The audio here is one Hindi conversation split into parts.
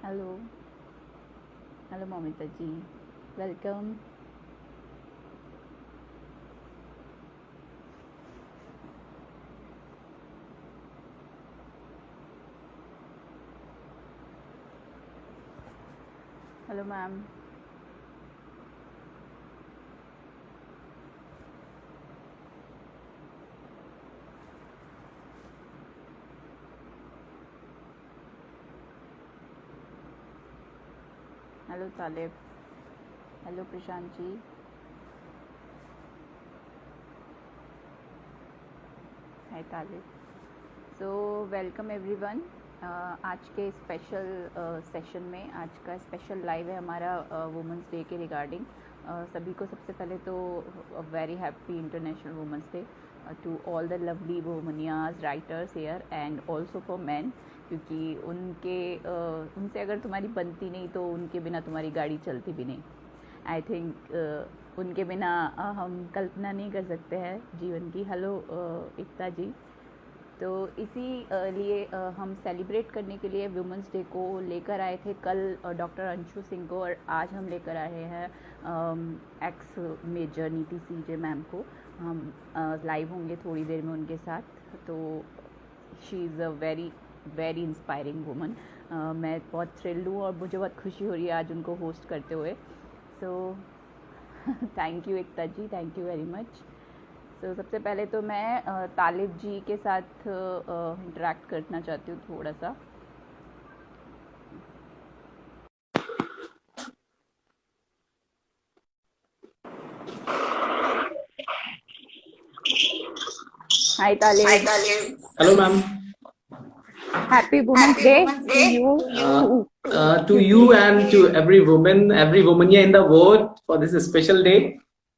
Hello. Hello Mamita ji, welcome. Hello ma'am. Hello Talib. Hello Prashant ji. Hi Talib. So welcome everyone. आज के स्पेशल सेशन में आज का स्पेशल लाइव है हमारा वुमेंस डे के रिगार्डिंग। सभी को सबसे पहले तो very happy international women's day to all the lovely वुमनियाज writers here and also for man, क्योंकि उनसे अगर तुम्हारी बनती नहीं तो उनके बिना तुम्हारी गाड़ी चलती भी नहीं। आई थिंक उनके बिना हम कल्पना नहीं कर सकते हैं जीवन की। हेलो एकता जी। तो इसी लिए हम सेलिब्रेट करने के लिए वुमेंस डे को लेकर आए थे कल डॉक्टर अंशु सिंह को, और आज हम लेकर आए हैं एक्स मेजर नीति सीजे मैम को। हम लाइव होंगे थोड़ी देर में उनके साथ। तो she is a very very inspiring woman. मैं बहुत थ्रिल्ड हूँ और मुझे बहुत खुशी हो रही है आज उनको होस्ट करते हुए। So thank you Ekta ji, thank you very much. तो सबसे पहले तो मैं तालिब जी के साथ इंटरेक्ट करना चाहती हूँ थोड़ा सा। Hi Talib. Hello, ma'am. Happy women's day to you. To you and to every woman in the world for this special day.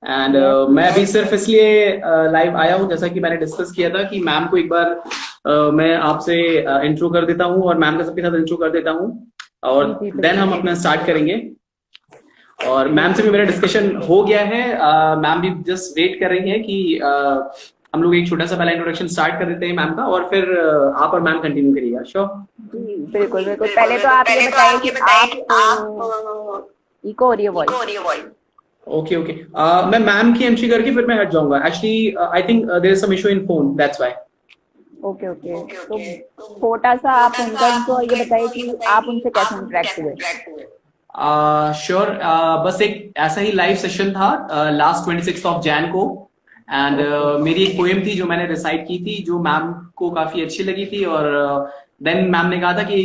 And मैं अभी सिर्फ इसलिए लाइव आया हूँ, जैसा कि मैंने डिस्कस किया था कि मैम को एक बार मैं आपसे इंट्रो कर देता हूँ और मैम का सबके साथ इंट्रो कर देता हूँ और देन हम अपना स्टार्ट करेंगे। और मैम से भी मेरा डिस्कशन हो गया है। मैम भी जस्ट वेट कर रही है कि हम लोग एक छोटा सा पहला इंट्रोडक्शन स्टार्ट कर देते हैं मैम का, और फिर आप और मैम कंटिन्यू करिएगा। श्योर जी बिल्कुल बिल्कुल। पहले तो आप ये बताइए कि आप इको हो रही है वॉइस। Okay okay. मैं मैम की एंट्री करके फिर मैं हट जाऊंगा। Actually I think there is some issue in phone, that's why. Okay okay. तो छोटा सा आप उनका इंट्रो ये बताइए कि आप उनसे कैसे इंटरेक्ट हुए। श्योर। बस एक ऐसा ही लाइव सेशन था लास्ट 26 को, एंड मेरी एक पोएम थी जो मैंने रिसाइट की थी, जो मैम को काफी अच्छी लगी थी। और देन मैम ने कहा था कि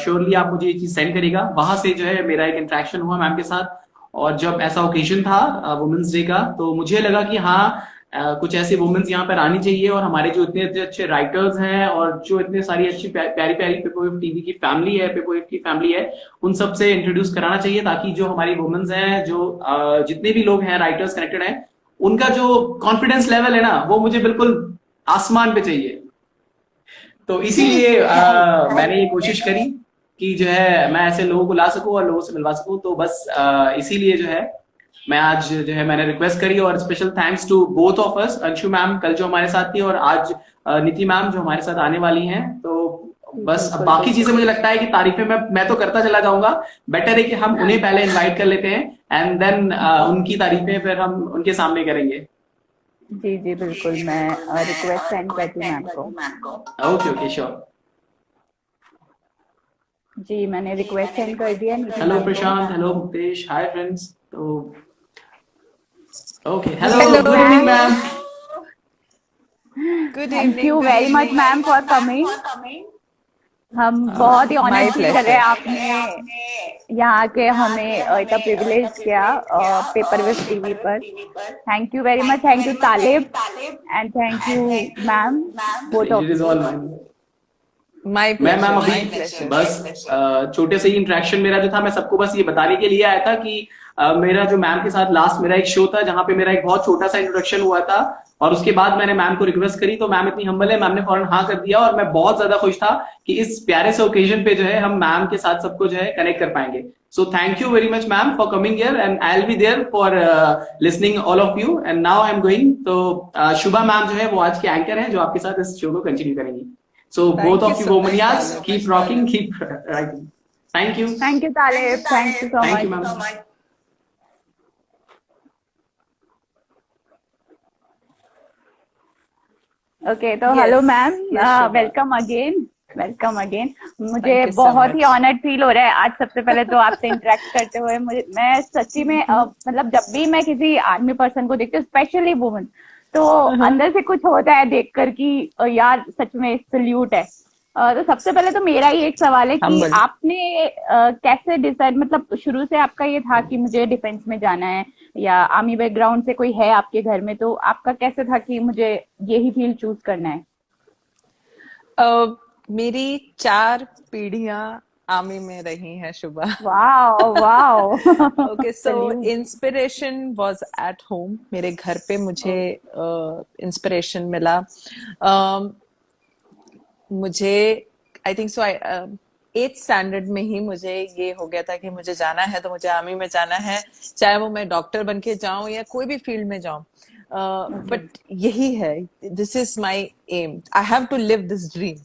श्योरली आप मुझे ये चीज सेंड करेगा। वहां से जो है मेरा एक इंटरेक्शन हुआ मैम के साथ। और जब ऐसा ओकेजन था वुमेन्स डे का, तो मुझे लगा कि हाँ कुछ ऐसे वुमेन्स यहाँ पर आनी चाहिए, और हमारे जो इतने अच्छे राइटर्स हैं और जो इतने सारी अच्छी प्यारी प्यारी पेपर टीवी की फैमिली है, पेपर की फैमिली है, उन सब से इंट्रोड्यूस कराना चाहिए, ताकि जो हमारी वुमेन्स हैं, जो जितने भी लोग हैं राइटर्स कनेक्टेड हैं, उनका जो कॉन्फिडेंस लेवल है ना, वो मुझे बिल्कुल आसमान पे चाहिए। तो इसीलिए मैंने ये कोशिश करी कि जो है मैं ऐसे लोगों को ला सकूं और लोगों से मिलवा सकूं। तो बस इसीलिए जो है मैं आज जो है मैंने रिक्वेस्ट करी। और special thanks to both of us, Anshu ma'am कल जो हमारे साथ थी, और आज नीति मैम जो हमारे साथ आने वाली हैं। तो बस अब बाकी चीजें मुझे लगता है कि तारीफें मैं तो करता चला जाऊंगा। बेटर है कि हम उन्हें पहले इनवाइट कर लेते हैं एंड देन उनकी तारीफें फिर हम उनके सामने करेंगे। जी जी बिल्कुल। मैं रिक्वेस्ट सेंड करती हूँ मैम को। Okay okay sure. जी मैंने रिक्वेस्ट सेंड कर दिया। हेलो प्रशांत, हेलो मुक्तेश, हाय फ्रेंड्स। तो okay, hello, good evening ma'am. Thank you very much ma'am for coming. हम बहुत ही ऑनर्ड फील कर रहे हैं आपने यहाँ के हमें इतना प्रिविलेज किया पेपर विद टीवी पर। Thank you very much. Thank you Talib and thank you ma'am, both of it is all ma'am अभी बस छोटे से ही इंटरेक्शन मेरा जो था, मैं सबको बस ये बताने के लिए आया था कि मेरा जो मैम के साथ लास्ट मेरा एक शो था, जहां पे मेरा एक बहुत छोटा सा इंट्रोडक्शन हुआ था, और उसके बाद मैंने मैम को रिक्वेस्ट करी, तो मैम इतनी हम्बल है, मैम ने फौरन हाँ कर दिया। और मैं बहुत ज्यादा खुश था कि इस प्यारे से ओकेजन पे जो है हम मैम के साथ सबको जो है कनेक्ट कर पाएंगे। So thank you very much ma'am for coming here, and I will be there for listening all of you. And now I am going. तो शुभा मैम जो है वो आज के एंकर है, जो आपके साथ इस शो को कंटिन्यू करेंगी। So both of you women, keep rocking, keep writing. Thank you. Thank you Talib, thank you so thank you much. Ma'am. Okay, तो Yes, hello ma'am, yes, Shubha. Welcome again, welcome again. मुझे Thank you so बहुत ही much. ऑनर्ड फील हो रहा है आज सबसे पहले तो आपसे इंटरेक्ट करते हुए। मुझे, मैं सच्ची में मतलब जब भी मैं किसी आर्मी पर्सन को देखती हूँ, स्पेशली वुमन, तो अंदर से कुछ होता है देखकर कि यार सच में सल्यूट है। तो सबसे पहले तो मेरा ही एक सवाल है कि Humble. आपने कैसे डिसाइड, मतलब शुरू से आपका ये था कि मुझे डिफेंस में जाना है, या आर्मी बैकग्राउंड से कोई है आपके घर में, तो आपका कैसे था कि मुझे यही फील्ड चूज करना है? मेरी 4 पीढ़ियां आर्मी में रही हैं, Shubha. Wow wow. Okay, so salute. Inspiration was at home. मेरे घर पे मुझे इंस्पिरेशन मिला। um, मुझे आई थिंक सो, आई 8th स्टैंडर्ड में ही मुझे ये हो गया था कि मुझे जाना है तो मुझे आर्मी में जाना है, चाहे वो मैं डॉक्टर बन के जाऊं या कोई भी फील्ड में जाऊं। बट यही है, this is my aim, I have to live this dream,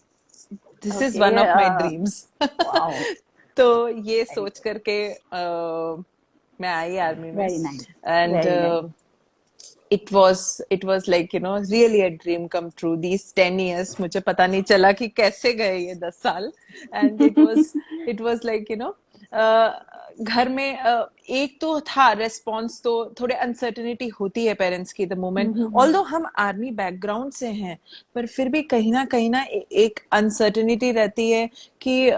this is okay, one of my dreams. Wow, तो ये सोच करके मैं आई आर्मी में। Very nice, and very nice. it was like, really a dream come true. These 10 years मुझे पता नहीं चला कि कैसे गए ये 10 साल। And it was like, घर में एक तो था रेस्पॉन्स, तो थोड़े अनसर्टेनिटी होती है पेरेंट्स की द मोमेंट, ऑल्दो हम आर्मी बैकग्राउंड से हैं, पर फिर भी कहीं ना एक अनसर्टेनिटी रहती है कि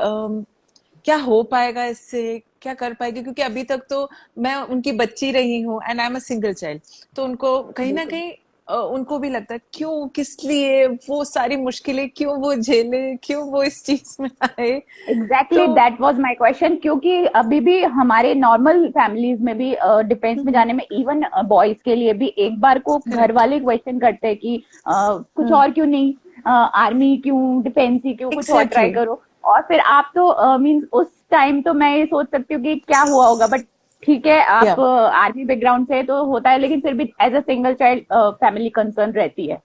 क्या हो पाएगा इससे, क्या कर पाएगी, क्योंकि अभी तक तो मैं उनकी बच्ची रही हूँ and I am a single child. तो उनको कहीं ना कहीं उनको भी लगता है क्यों, किस लिए वो सारी मुश्किलें, क्यों वो झेले, क्यों वो इस चीज में आए। एग्जैक्टली, तो दैट वाज माय क्वेश्चन, क्योंकि अभी भी हमारे नॉर्मल फैमिलीज में भी डिफेंस में जाने में, इवन बॉयज के लिए भी एक बार को घर करेक्ट, वाले क्वेश्चन करते हैं कि कुछ और क्यों नहीं, आर्मी क्यों, डिफेंस ही क्यों, कुछ और ट्राई एग्जैक्टली। करो। और फिर आप तो मीन्स उस टाइम तो मैं ये सोच सकती हूँ कि क्या हुआ होगा, बट ठीक है, या आप आर्मी बैकग्राउंड से तो होता है, लेकिन फिर भी as a single child family concern रहती है।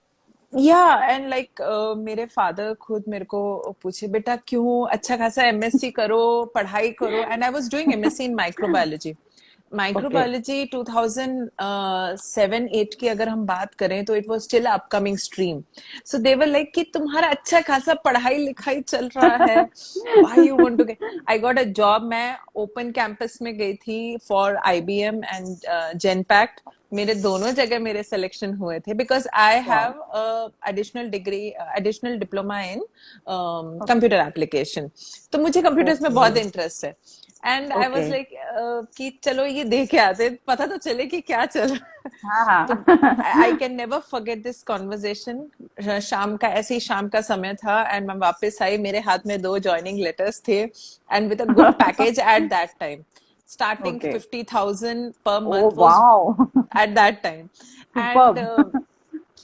या एंड लाइक मेरे फादर खुद मेरे को पूछे, बेटा क्यों, अच्छा खासा एमएससी करो, पढ़ाई करो। And I was doing MSc in microbiology. Okay, microbiology 2007-8 की अगर हम बात करें तो it was still upcoming stream. So they were like कि तुम्हारा अच्छा खासा पढ़ाई लिखाई चल रहा है, why you want to get. I got a job, मैं ओपन कैंपस में गई थी फॉर आईबीएम एंड जेनपैक्ट। मेरे दोनों जगह मेरे सिलेक्शन हुए थे because I wow, have additional degree, additional diploma in okay, computer application. तो मुझे कंप्यूटर्स में ओके, बहुत इंटरेस्ट है। And I okay, was like कि चलो ये देख के आते, पता तो चले कि क्या चल रहा है। हाँ तो हाँ। I can never forget this conversation. शाम का, ऐसे ही शाम का समय था एंड मैं वापस आई, मेरे हाथ में 2 ज्वाइनिंग लेटर्स थे and with a good package at that time. Starting okay, 50,000 per ओ month was wow, at that time. And superb.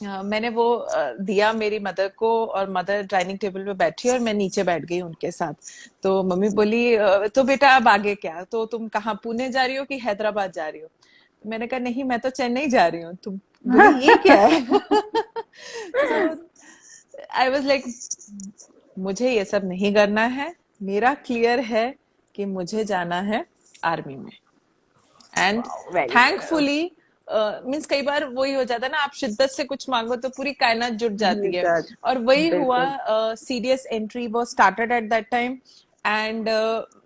मैंने वो दिया मेरी मदर को, और मदर डाइनिंग टेबल पे बैठी और मैं नीचे बैठ गई उनके साथ। तो मम्मी बोली तो बेटा अब आगे क्या, तो तुम कहाँ, पुणे जा रही हो कि हैदराबाद जा रही हो? मैंने कहा नहीं, मैं तो चेन्नई जा रही हूँ। तुम बोली ये क्या है? सो आई वाज लाइक, मुझे ये सब नहीं करना है, मेरा क्लियर है कि मुझे जाना है आर्मी में। एंड वेरी थैंकफुली मीन्स कई बार वही हो जाता है ना, आप शिद्दत से कुछ मांगो तो पूरी कायनात जुट जाती है। गुड, और वही हुआ, बिल्कुल। सीडीएस एंट्री वो started at that time. And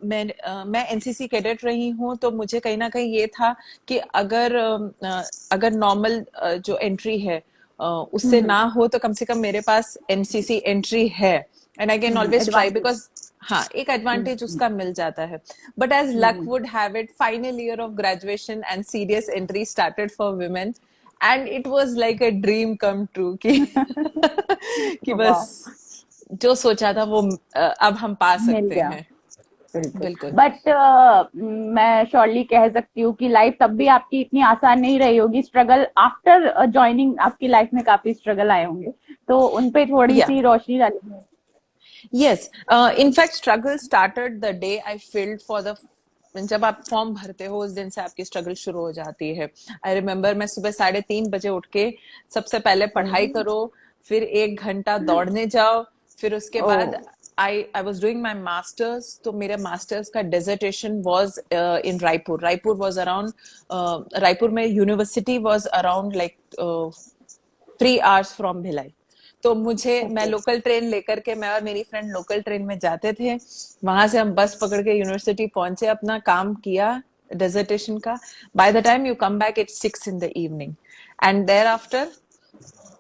मैं एनसीसी कैडेट रही हूँ, तो मुझे कहीं ना कहीं ये था कि अगर नॉर्मल जो एंट्री है उससे ना हो तो कम से कम मेरे पास एनसीसी एंट्री है, and I can always try advantage. Because हाँ, एक एडवांटेज उसका मिल जाता है। But as luck would have it, final year of graduation and serious entry started for women, and it was like a dream come true कि कि वाह, बस जो सोचा था वो अब हम पा मिल सकते गया, हैं। बिल्कुल। बिल्कुल। बट मैं श्योरली कह सकती हूँ कि लाइफ तब भी आपकी इतनी आसान नहीं रही होगी, स्ट्रगल आफ्टर ज्वाइनिंग आपकी लाइफ में काफी स्ट्रगल आए होंगे, तो उन पे थोड़ी या सी रोशनी डालिए। Yes, in fact struggle started the day I field for the, जब आप फॉर्म भरते हो उस दिन से आपकी स्ट्रगल शुरू हो जाती है। आई रिमेम्बर मैं सुबह 3:30 बजे उठ के सबसे पहले पढ़ाई करो, फिर 1 घंटा दौड़ने जाओ, फिर उसके ओ, बाद I was doing my masters, तो मेरे masters का dissertation was in Raipur. Raipur में university was around like 3 hours from Bhilai. तो मैं ओके। लोकल ट्रेन लेकर के, मैं और मेरी फ्रेंड लोकल ट्रेन में जाते थे, वहां से हम बस पकड़ के यूनिवर्सिटी पहुंचे, अपना काम किया डिसर्टेशन का. By the time you come back it's 6 in the evening, and thereafter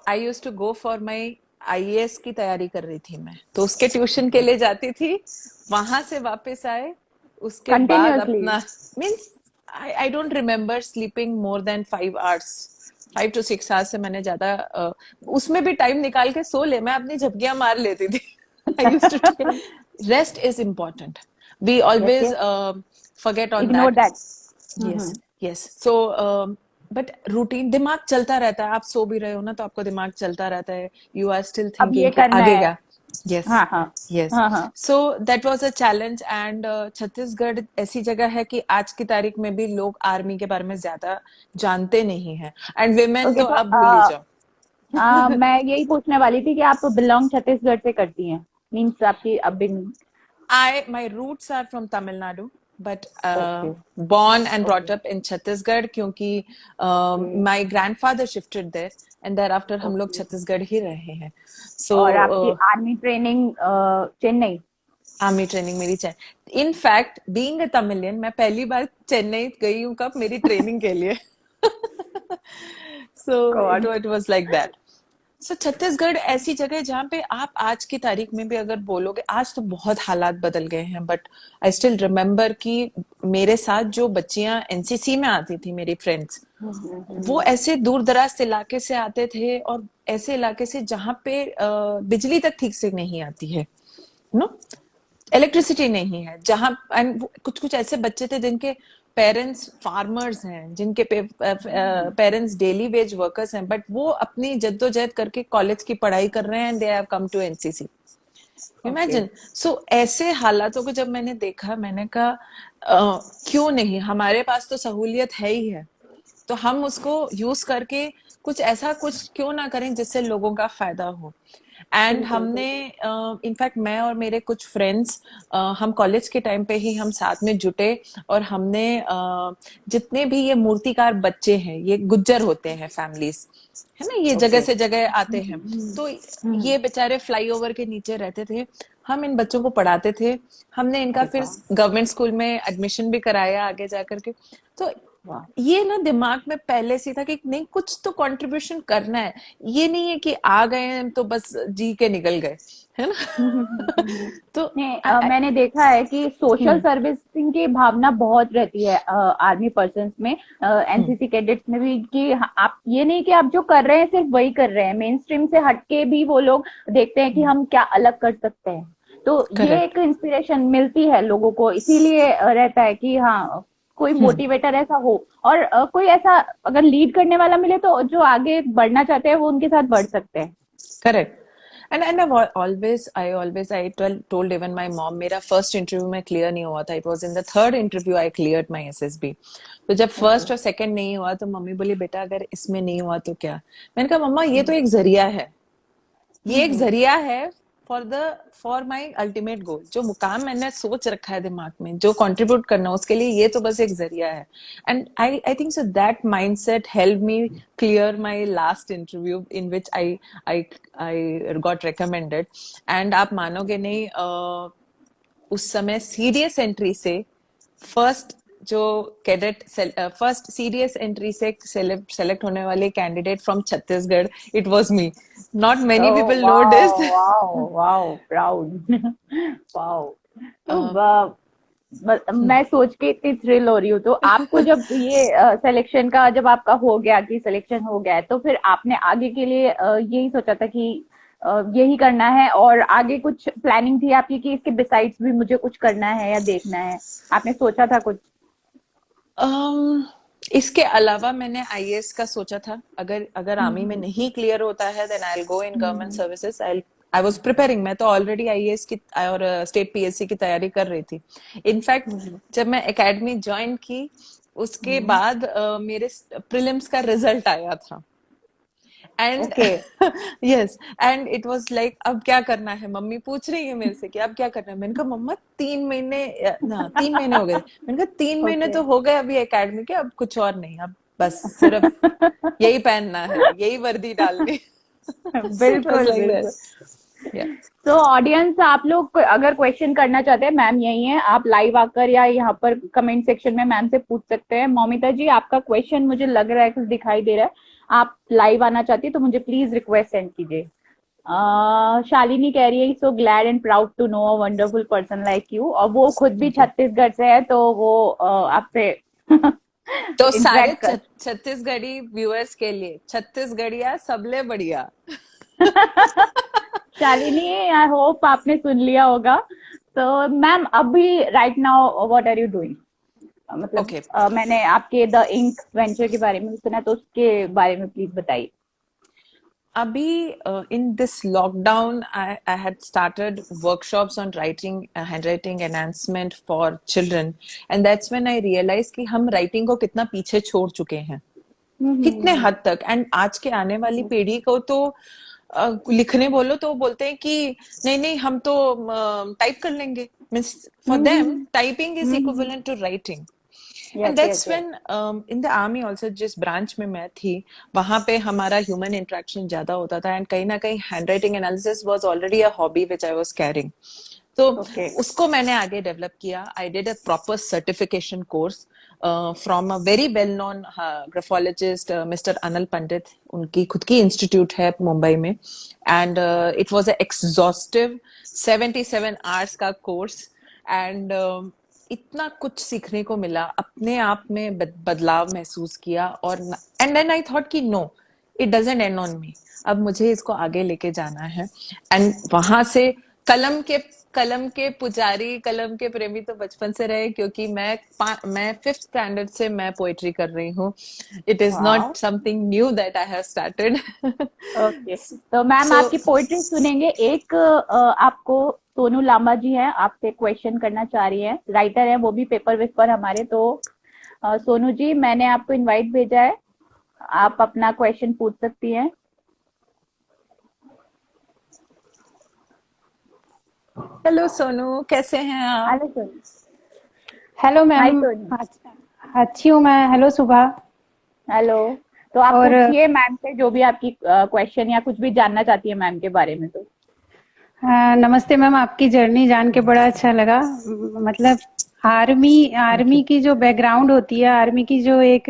I used to go for my IAS की तैयारी कर रही थी मैं, तो उसके ट्यूशन के लिए जाती थी, वहां से वापस आए, उसके बाद कंटिन्यूअसली। अपना means I don't remember sleeping more than 5 hours. 5 to 6 hours से मैंने ज्यादा उसमें भी टाइम निकाल के सो ले, मैं अपनी झपकियां मार लेती थी. I used to take rest is important. We always forget on ignore that. That. Yes, yes. So, but routine, दिमाग चलता रहता है. आप सो भी रहे हो ना तो आपको दिमाग चलता रहता है. यू आर स्टिल अब ये थिंकिंग कि करना आगे है। क्या. Yes, हाँ हाँ yes. हाँ हाँ। So that was a challenge, and Chhattisgarh ऐसी जगह है कि आज की तारीख में भी लोग आर्मी के बारे में ज्यादा जानते नहीं हैं. एंड विमेन ओके, तो तो आप भूल ही जाओ. मैं यही पूछने वाली थी कि आप बिलोंग छत्तीसगढ़ से करती हैं, मीन्स आपकी upbringing. My roots are from Tamil Nadu, but okay born and brought okay up in Chhattisgarh, क्योंकि my grandfather shifted there, and thereafter हम लोग ओके। छत्तीसगढ़ ही रहे हैं. So और आपकी army training Chennai? Army training मेरी in fact being a Tamilian, मैं पहली बार चेन्नई गई हूँ कब, मेरी ट्रेनिंग के लिए. So God. it was like that. So Chhattisgarh ऐसी जगह है जहाँ पे आप आज की तारीख में भी अगर बोलोगे, आज तो बहुत हालात बदल गए हैं, बट आई स्टिल रिमेम्बर कि मेरे साथ जो बच्चियां एनसीसी में आती थी, मेरी फ्रेंड्स, वो ऐसे दूर दराज इलाके से आते थे, और ऐसे इलाके से जहाँ पे बिजली तक ठीक से नहीं आती है, नो इलेक्ट्रिसिटी नहीं है, जहां एंड कुछ कुछ ऐसे बच्चे थे जिनके पेरेंट्स फार्मर्स हैं, जिनके पेरेंट्स डेली वेज वर्कर्स हैं, बट वो अपनी जद्दोजहद करके कॉलेज की पढ़ाई कर रहे हैं, and they have come to NCC. Imagine. So ऐसे हालातों को जब मैंने देखा, मैंने कहा क्यों नहीं, हमारे पास तो सहूलियत है ही है, तो हम उसको यूज करके कुछ ऐसा कुछ क्यों ना करें जिससे लोगों का फायदा हो. एंड हमने इनफैक्ट मैं और मेरे कुछ फ्रेंड्स, हम कॉलेज के टाइम पे ही हम साथ में जुटे, और हमने जितने भी ये मूर्तिकार बच्चे हैं, ये गुज्जर होते हैं फैमिलीज, है ना, ये जगह से जगह आते हैं, तो ये बेचारे फ्लाईओवर के नीचे रहते थे, हम इन बच्चों को पढ़ाते थे. हमने इनका फिर गवर्नमेंट स्कूल में एडमिशन भी कराया आगे जाकर के. तो ये ना दिमाग में पहले से था कि नहीं, कुछ तो कंट्रीब्यूशन करना है. ये नहीं है कि आ गए हैं तो बस जी के निकल गए, है ना. तो नहीं, मैंने देखा है कि सोशल सर्विसिंग की भावना बहुत रहती है आर्मी पर्सन्स में, एनसीसी कैडेट्स में भी, कि आप ये नहीं कि आप जो कर रहे हैं सिर्फ वही कर रहे हैं, मेन स्ट्रीम से हटके भी वो लोग देखते हैं कि हम क्या अलग कर सकते हैं. तो ये एक इंस्पिरेशन मिलती है लोगों को, इसीलिए रहता है कि हाँ, कोई मोटिवेटर ऐसा हो, और कोई ऐसा अगर लीड करने वाला मिले तो जो आगे बढ़ना चाहते हैं वो उनके साथ बढ़ सकते हैं. Correct. And I told even my mom, मेरा फर्स्ट इंटरव्यू में क्लियर नहीं हुआ था. It was in the third interview I cleared my SSB. तो जब फर्स्ट और सेकंड नहीं हुआ तो मम्मी बोली, बेटा अगर इसमें नहीं हुआ तो क्या. मैंने कहा मम्मा, ये तो एक जरिया है, ये एक जरिया है फॉर माई अल्टीमेट गोल. जो मुकाम मैंने सोच रखा है दिमाग में, जो कंट्रीब्यूट करना, उसके लिए ये तो बस एक जरिया है. And I think so that mindset help me clear my last interview in which I got recommended. And आप मानोगे नहीं, उस समय सीडीएस एंट्री से फर्स्ट जो कैडेट फर्स्ट सीडीएस एंट्री से सेलेक्ट होने वाले candidate from Chhattisgarh, it was me. Not many people know this. Wow wow, proud. Wow. मैं सोच के इतनी थ्रिल हो रही हूँ. तो आपको जब ये सिलेक्शन का, जब आपका हो गया कि सिलेक्शन हो गया है, तो फिर आपने आगे के लिए यही सोचा था कि यही करना है, और आगे कुछ प्लानिंग थी आपकी कि इसके बिसाइड्स भी मुझे कुछ करना है या देखना है, आपने सोचा था कुछ? इसके अलावा मैंने आईएएस का सोचा था. अगर आर्मी में नहीं क्लियर होता है, then I will go in government services. I was preparing. मैं तो ऑलरेडी आईएएस की और स्टेट पीएससी की तैयारी कर रही थी. इनफैक्ट जब मैं एकेडमी ज्वाइन की, उसके बाद मेरे प्रीलिम्स का रिजल्ट आया था, and okay. Yes, and it was like अब क्या करना है, मम्मी पूछ रही है मेरे से कि अब क्या करना है। मैंने कहा मम्मा 3 महीने, ना 3 महीने हो गए। मैंने कहा 3 महीने ओके। तो हो गए अभी एकेडमी के, अब कुछ और नहीं, अब बस सिर्फ यही पहनना है, यही वर्दी डालनी। So it was बिल्कुल like बिल्कुल। that. Yeah. तो ऑडियंस, आप लोग अगर क्वेश्चन करना चाहते हैं, मैम यही है, आप लाइव आकर या यहाँ पर कमेंट सेक्शन में मैम से पूछ सकते हैं। मौमिता जी, आपका क्वेश्चन मुझे लग रहा है, कुछ दिखाई दे रहा है, आप लाइव आना चाहती है तो मुझे प्लीज रिक्वेस्ट सेंड कीजिए। शालिनी कह रही है so glad and proud to know a wonderful person like you, और वो खुद भी Thank you. छत्तीसगढ़ से है, तो वो आपसे तो सारे इंटरेक्ट कर छत्तीसगढ़ी व्यूअर्स के लिए, छत्तीसगढ़िया सबले बढ़िया। शालिनी, आई होप आपने सुन लिया होगा। तो मैम, अभी right now what are you doing? मतलब Okay. मैंने आपके द इंक वेंचर के बारे में सुना, तो उसके बारे में प्लीज बताइए। Abhi, in this lockdown, I had started workshops on writing, handwriting enhancement for children, and that's when I realized कि हम writing को कितना पीछे छोड़ चुके हैं, कितने हद तक। एंड आज के आने वाली पीढ़ी को तो लिखने बोलो तो बोलते हैं कि नहीं नहीं हम तो टाइप कर लेंगे। Means for them typing is equivalent to writing. And yes yes that's yes. When in the army also, जिस ब्रांच में मैं थी वहां पे हमारा ह्यूमन इंटरेक्शन ज्यादा होता था, एंड कहीं ना कहीं handwriting analysis was already a hobby which I was carrying. तो ओके। उसको मैंने आगे डेवलप किया। I did a proper certification course from a very well known graphologist mister Anil Pandit. उनकी खुद की इंस्टीट्यूट है मुंबई में, and it was a exhaustive 77 hours का कोर्स। एंड इतना कुछ सीखने को मिला, अपने आप में बदलाव महसूस किया। और एंड देन आई थॉट कि no, it doesn't end on me, अब मुझे इसको आगे लेके जाना है। एंड वहां से कलम के पुजारी, कलम के प्रेमी तो बचपन से रहे, क्योंकि मैं 5th स्टैंडर्ड से मैं पोएट्री कर रही हूँ। It is wow. Not something knew that I have started. Okay, तो मैम सो आपकी पोइट्री सुनेंगे। एक आपको सोनू लांबा जी हैं, आपसे क्वेश्चन करना चाह रही हैं, राइटर हैं वो भी, पेपर वेपर हमारे। तो सोनू जी, मैंने आपको इनवाइट भेजा है, आप अपना क्वेश्चन पूछ सकती हैं। हेलो सोनू, कैसे हैं आप? Hello Sonu. Hello hi ma'am. Sonu. अच्छी हूँ मैं। हेलो सुबह। हेलो। तो आप और पूछिए मैम से जो भी आपकी क्वेश्चन या कुछ भी जानना चाहती है मैम के बारे में। तो नमस्ते मैम, आपकी जर्नी जान के बड़ा अच्छा लगा। मतलब आर्मी थैंक यू। आर्मी की जो बैकग्राउंड होती है, आर्मी की जो एक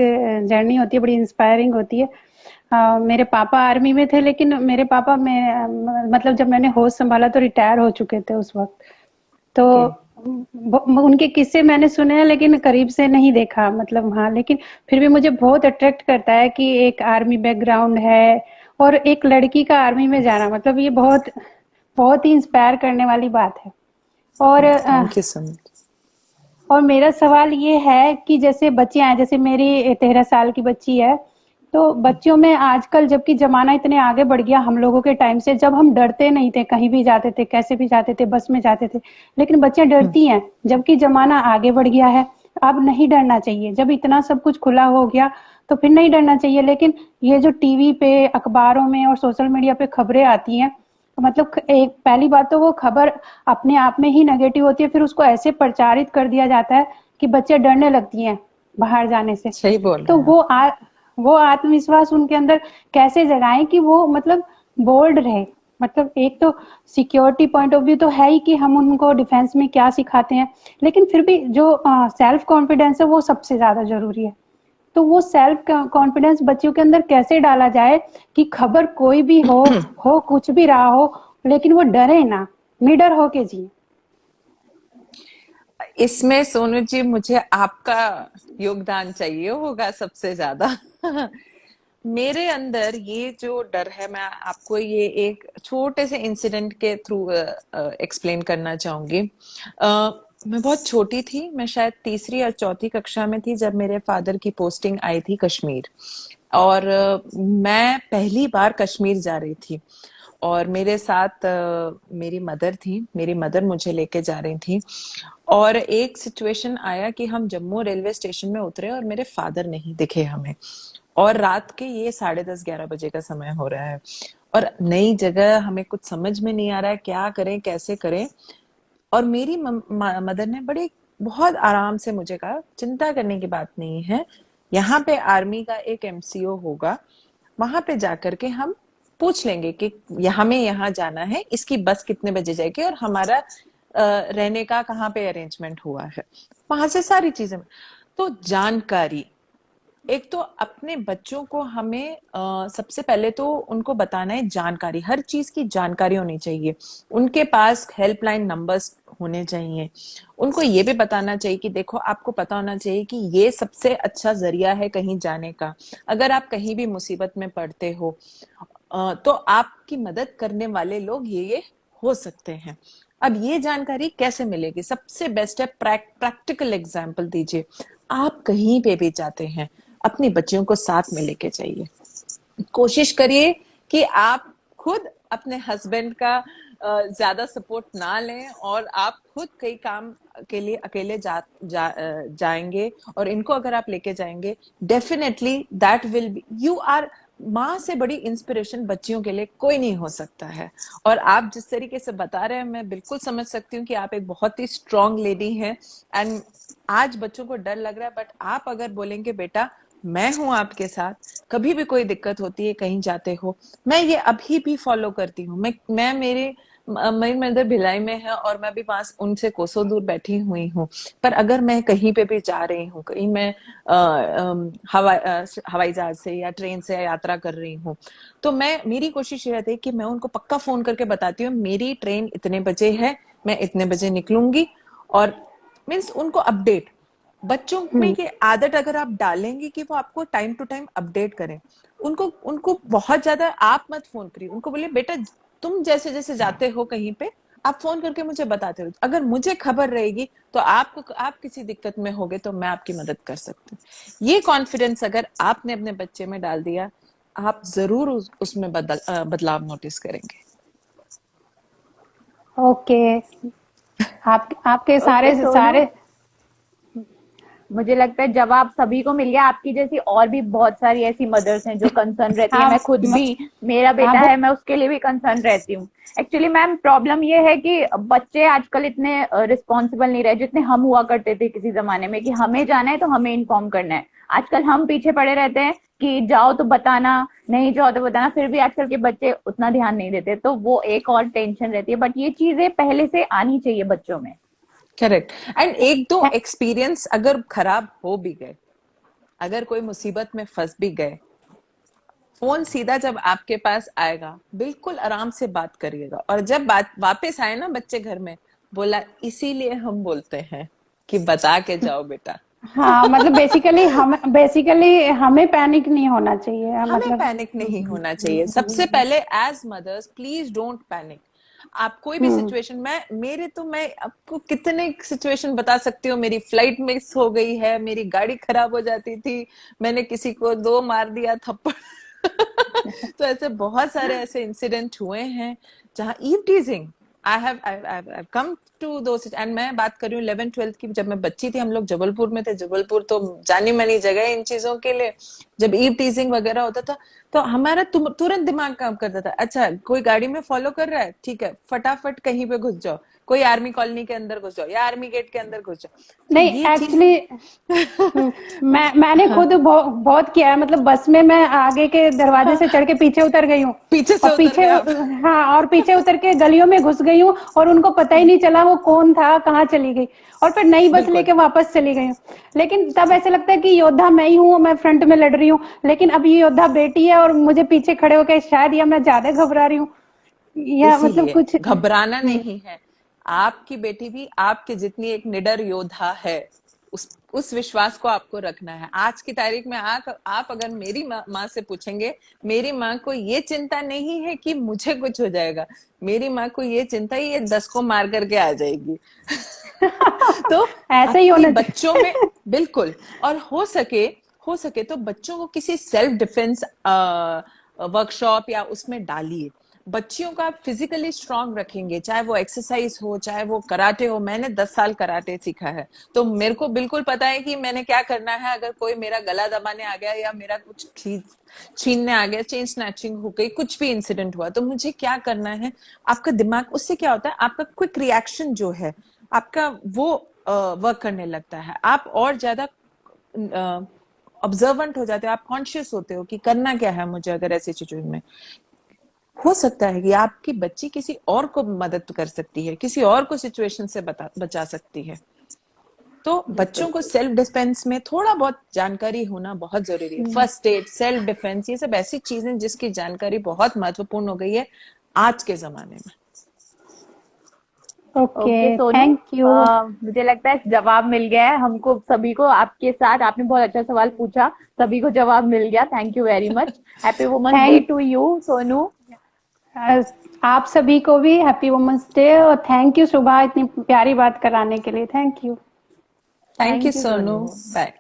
जर्नी होती है, बड़ी इंस्पायरिंग होती है। मेरे पापा आर्मी में थे, लेकिन मेरे पापा में मतलब जब मैंने होश संभाला तो रिटायर हो चुके थे उस वक्त। तो ओके। उनके किस्से मैंने सुने हैं, लेकिन करीब से नहीं देखा। मतलब हाँ, लेकिन फिर भी मुझे बहुत अट्रैक्ट करता है कि एक आर्मी बैकग्राउंड है और एक लड़की का आर्मी में जाना, मतलब ये बहुत बहुत ही इंस्पायर करने वाली बात है। और थैंक यू सो मच। और मेरा सवाल ये है कि जैसे बच्चियां हैं, जैसे मेरी 13 साल की बच्ची है, तो बच्चियों में आजकल, जबकि जमाना इतने आगे बढ़ गया, हम लोगों के टाइम से जब हम डरते नहीं थे, कहीं भी जाते थे, कैसे भी जाते थे, बस में जाते थे, लेकिन बच्चियां डरती हैं। जबकि जमाना आगे बढ़ गया है, अब नहीं डरना चाहिए। जब इतना सब कुछ खुला हो गया तो फिर नहीं डरना चाहिए। लेकिन ये जो टीवी पे, अखबारों में और सोशल मीडिया पे खबरें आती हैं, मतलब एक पहली बात तो वो खबर अपने आप में ही नेगेटिव होती है, फिर उसको ऐसे प्रचारित कर दिया जाता है कि बच्चे डरने लगती हैं बाहर जाने से। सही बोल तो रहे हैं आप। वो आत्मविश्वास उनके अंदर कैसे जगाएं कि वो मतलब बोल्ड रहे। मतलब एक तो सिक्योरिटी पॉइंट ऑफ व्यू तो है ही कि हम उनको डिफेंस में क्या सिखाते हैं, लेकिन फिर भी जो सेल्फ कॉन्फिडेंस है वो सबसे ज्यादा जरूरी है। तो वो सेल्फ कॉन्फिडेंस बच्चियों के अंदर कैसे डाला जाए कि खबर कोई भी हो कुछ भी रहा हो, लेकिन वो डरे ना, निडर होके जिए। इसमें सोनू जी मुझे आपका योगदान चाहिए होगा सबसे ज्यादा। मेरे अंदर ये जो डर है, मैं आपको ये एक छोटे से इंसिडेंट के थ्रू एक्सप्लेन करना चाहूंगी। मैं बहुत छोटी थी, मैं शायद तीसरी या चौथी कक्षा में थी जब मेरे फादर की पोस्टिंग आई थी कश्मीर। और मैं पहली बार कश्मीर जा रही थी, और मेरे साथ मेरी मदर थी। मेरी मदर मुझे लेके जा रही थी, और एक सिचुएशन आया कि हम जम्मू रेलवे स्टेशन में उतरे और मेरे फादर नहीं दिखे हमें। और रात के ये 10:30-11 बजे का समय हो रहा है, और नई जगह, हमें कुछ समझ में नहीं आ रहा है क्या करें कैसे करें। और मेरी मदर ने बड़े बहुत आराम से मुझे कहा, चिंता करने की बात नहीं है, यहाँ पे आर्मी का एक एमसीओ होगा, वहां पे जाकर के हम पूछ लेंगे कि हमें यहाँ जाना है, इसकी बस कितने बजे जाएगी और हमारा रहने का कहाँ पे अरेंजमेंट हुआ है, वहां से सारी चीजें। तो जानकारी, एक तो अपने बच्चों को हमें सबसे पहले तो उनको बताना है, जानकारी, हर चीज की जानकारी होनी चाहिए, उनके पास हेल्पलाइन नंबर्स होने चाहिए, उनको ये भी बताना चाहिए कि देखो, आपको पता होना चाहिए कि ये सबसे अच्छा जरिया है कहीं जाने का, अगर आप कहीं भी मुसीबत में पड़ते हो तो आपकी मदद करने वाले लोग ये हो सकते हैं। अब ये जानकारी कैसे मिलेगी? सबसे बेस्ट है प्रैक्टिकल एग्जाम्पल दीजिए। आप कहीं पे भी जाते हैं, अपनी बच्चियों को साथ में लेके जाइए, कोशिश करिए कि आप खुद अपने हस्बैंड का ज्यादा सपोर्ट ना लें, और आप खुद कई काम के लिए अकेले जाएंगे, और इनको अगर आप लेके जाएंगे, definitely that will be, you are, माँ से बड़ी इंस्पिरेशन बच्चियों के लिए कोई नहीं हो सकता है। और आप जिस तरीके से बता रहे हैं, मैं बिल्कुल समझ सकती हूँ कि आप एक बहुत ही स्ट्रांग लेडी हैं, एंड आज बच्चों को डर लग रहा है, बट आप अगर बोलेंगे बेटा मैं हूं आपके साथ, कभी भी कोई दिक्कत होती है, कहीं जाते हो, मैं ये अभी भी फॉलो करती हूँ। मैं मेरी मदर भिलाई में है, और मैं भी वहां उनसे कोसों दूर बैठी हुई हूँ, पर अगर मैं कहीं पे भी जा रही हूँ, कहीं मैं हवाई जहाज से या ट्रेन से यात्रा कर रही हूँ, तो मेरी कोशिश ये रहती है कि मैं उनको पक्का फोन करके बताती हूँ मेरी ट्रेन इतने बजे है, मैं इतने बजे निकलूंगी, और मीन्स उनको अपडेट। बच्चों में ये आदत अगर आप डालेंगे कि वो आपको टाइम टू टाइम अपडेट करें, उनको उनको बहुत ज्यादा आप मत फोन करिए, उनको बोलिए बेटा तुम जैसे जैसे जाते हो कहीं पे, आप फोन करके मुझे बताते हो, अगर मुझे खबर रहेगी तो आप किसी दिक्कत में होगे तो मैं आपकी मदद कर सकती हूँ। ये कॉन्फिडेंस अगर आपने अपने बच्चे में डाल दिया, आप जरूर उसमें बदलाव नोटिस करेंगे। ओके, आपके ओके सारे सोनू, सारे मुझे लगता है जवाब सभी को मिल गया। आपकी जैसी और भी बहुत सारी ऐसी मदर्स हैं जो कंसर्न रहती है। हाँ मैं खुद भी, मेरा हाँ बेटा है, मैं उसके लिए भी कंसर्न रहती हूँ। एक्चुअली मैम प्रॉब्लम ये है कि बच्चे आजकल इतने रिस्पॉन्सिबल नहीं रहे जितने हम हुआ करते थे किसी जमाने में, कि हमें जाना है तो हमें इन्फॉर्म करना है। आजकल हम पीछे पड़े रहते हैं कि जाओ तो बताना, नहीं जाओ तो बताना, फिर भी आजकल के बच्चे उतना ध्यान नहीं देते, तो वो एक और टेंशन रहती है। बट ये चीजें पहले से आनी चाहिए बच्चों में। करेक्ट। एंड एक दो एक्सपीरियंस अगर खराब हो भी गए, अगर कोई मुसीबत में फंस भी गए, फोन सीधा जब आपके पास आएगा बिल्कुल आराम से बात करिएगा, और जब बात वापस आए ना बच्चे घर में, बोला इसीलिए हम बोलते हैं कि बता के जाओ बेटा। हाँ, मतलब बेसिकली हमें पैनिक नहीं होना चाहिए, हमें मतलब पैनिक नहीं होना चाहिए। सबसे पहले as mothers please don't panic. आप कोई भी सिचुएशन, मैं आपको कितने सिचुएशन बता सकती हूँ। मेरी फ्लाइट मिस हो गई है, मेरी गाड़ी खराब हो जाती थी, मैंने किसी को 2 मार दिया थप्पड़ तो ऐसे बहुत सारे ऐसे इंसिडेंट हुए हैं जहाँ eve teasing, I have come to those. एंड मैं बात कर रही हूँ 11th-12th की, जब मैं बच्ची थी, हम लोग जबलपुर में थे, जबलपुर तो जानी मानी जगह है इन चीजों के लिए। जब ईव टीजिंग वगैरह होता था तो हमारा तुरंत दिमाग काम करता था, अच्छा कोई गाड़ी में फॉलो कर रहा है, ठीक है फटाफट कहीं पे घुस जाओ, कोई आर्मी कॉलोनी के अंदर घुस जाओ या आर्मी गेट के अंदर घुस जाओ। तो नहीं, ये चीजें एक्चुअली मैंने हाँ, खुद बहुत किया है। मतलब बस में मैं आगे के दरवाजे से चढ़ के पीछे उतर गई हूँ, पीछे से और उतर गए आप। हाँ, और पीछे उतर के गलियों में घुस गई हूँ, और उनको पता ही नहीं चला वो कौन था, कहाँ चली गई, और फिर नई बस बिल्कुल। लेके वापस चली गई हूँ। लेकिन तब ऐसे लगता है कि योद्धा मैं ही हूँ, मैं फ्रंट में लड़ रही हूँ, लेकिन अब ये योद्धा बेटी है और मुझे पीछे खड़े होकर शायद या मैं ज्यादा घबरा रही हूँ, या मतलब इसीलिए कुछ। घबराना नहीं है, आपकी बेटी भी आपके जितनी एक निडर योद्धा है, उस विश्वास को आपको रखना है। आज की तारीख में आप अगर मेरी माँ से पूछेंगे, मेरी माँ को ये चिंता नहीं है कि मुझे कुछ हो जाएगा, मेरी माँ को ये चिंता है ये 10 को मार करके आ जाएगी तो ऐसे ही अपने होना बच्चों में चाहिए। बिल्कुल, और हो सके तो बच्चों को किसी सेल्फ डिफेंस वर्कशॉप या उसमें डालिए। बच्चियों को आप फिजिकली स्ट्रांग रखेंगे, चाहे वो एक्सरसाइज हो, चाहे वो कराटे हो। मैंने 10 साल कराटे सीखा है, तो मेरे को बिल्कुल पता है कि मैंने क्या करना है। अगर कोई मेरा गला दबाने आ गया या मेरा कुछ छीनने आ गया, चेन स्नैचिंग हो गई, कुछ भी इंसिडेंट हुआ, तो मुझे क्या करना है। आपका दिमाग, उससे क्या होता है, आपका क्विक रिएक्शन जो है आपका, वो वर्क करने लगता है। आप और ज्यादा ऑब्जर्वेंट हो जाते हो, आप कॉन्शियस होते हो कि करना क्या है मुझे अगर ऐसी सिचुएशन में। हो सकता है कि आपकी बच्ची किसी और को मदद कर सकती है, किसी और को सिचुएशन से बचा सकती है। तो बच्चों को सेल्फ डिफेंस में थोड़ा बहुत जानकारी होना बहुत जरूरी है। फर्स्ट एड, सेल्फ डिफेंस, ये सब ऐसी चीजें जिसकी जानकारी बहुत महत्वपूर्ण हो गई है आज के जमाने में। Okay okay, Sonu, thank you. मुझे लगता है जवाब मिल गया है हमको सभी को आपके साथ। आपने बहुत अच्छा सवाल पूछा, सभी को जवाब मिल गया। Thank you very much. Happy women's day thank to you Sonu. आप सभी को भी हैप्पी वुमेन्स डे, और थैंक यू सुबह इतनी प्यारी बात कराने के लिए। Thank you. Thank you thank you Sonu, Sonu. Bye.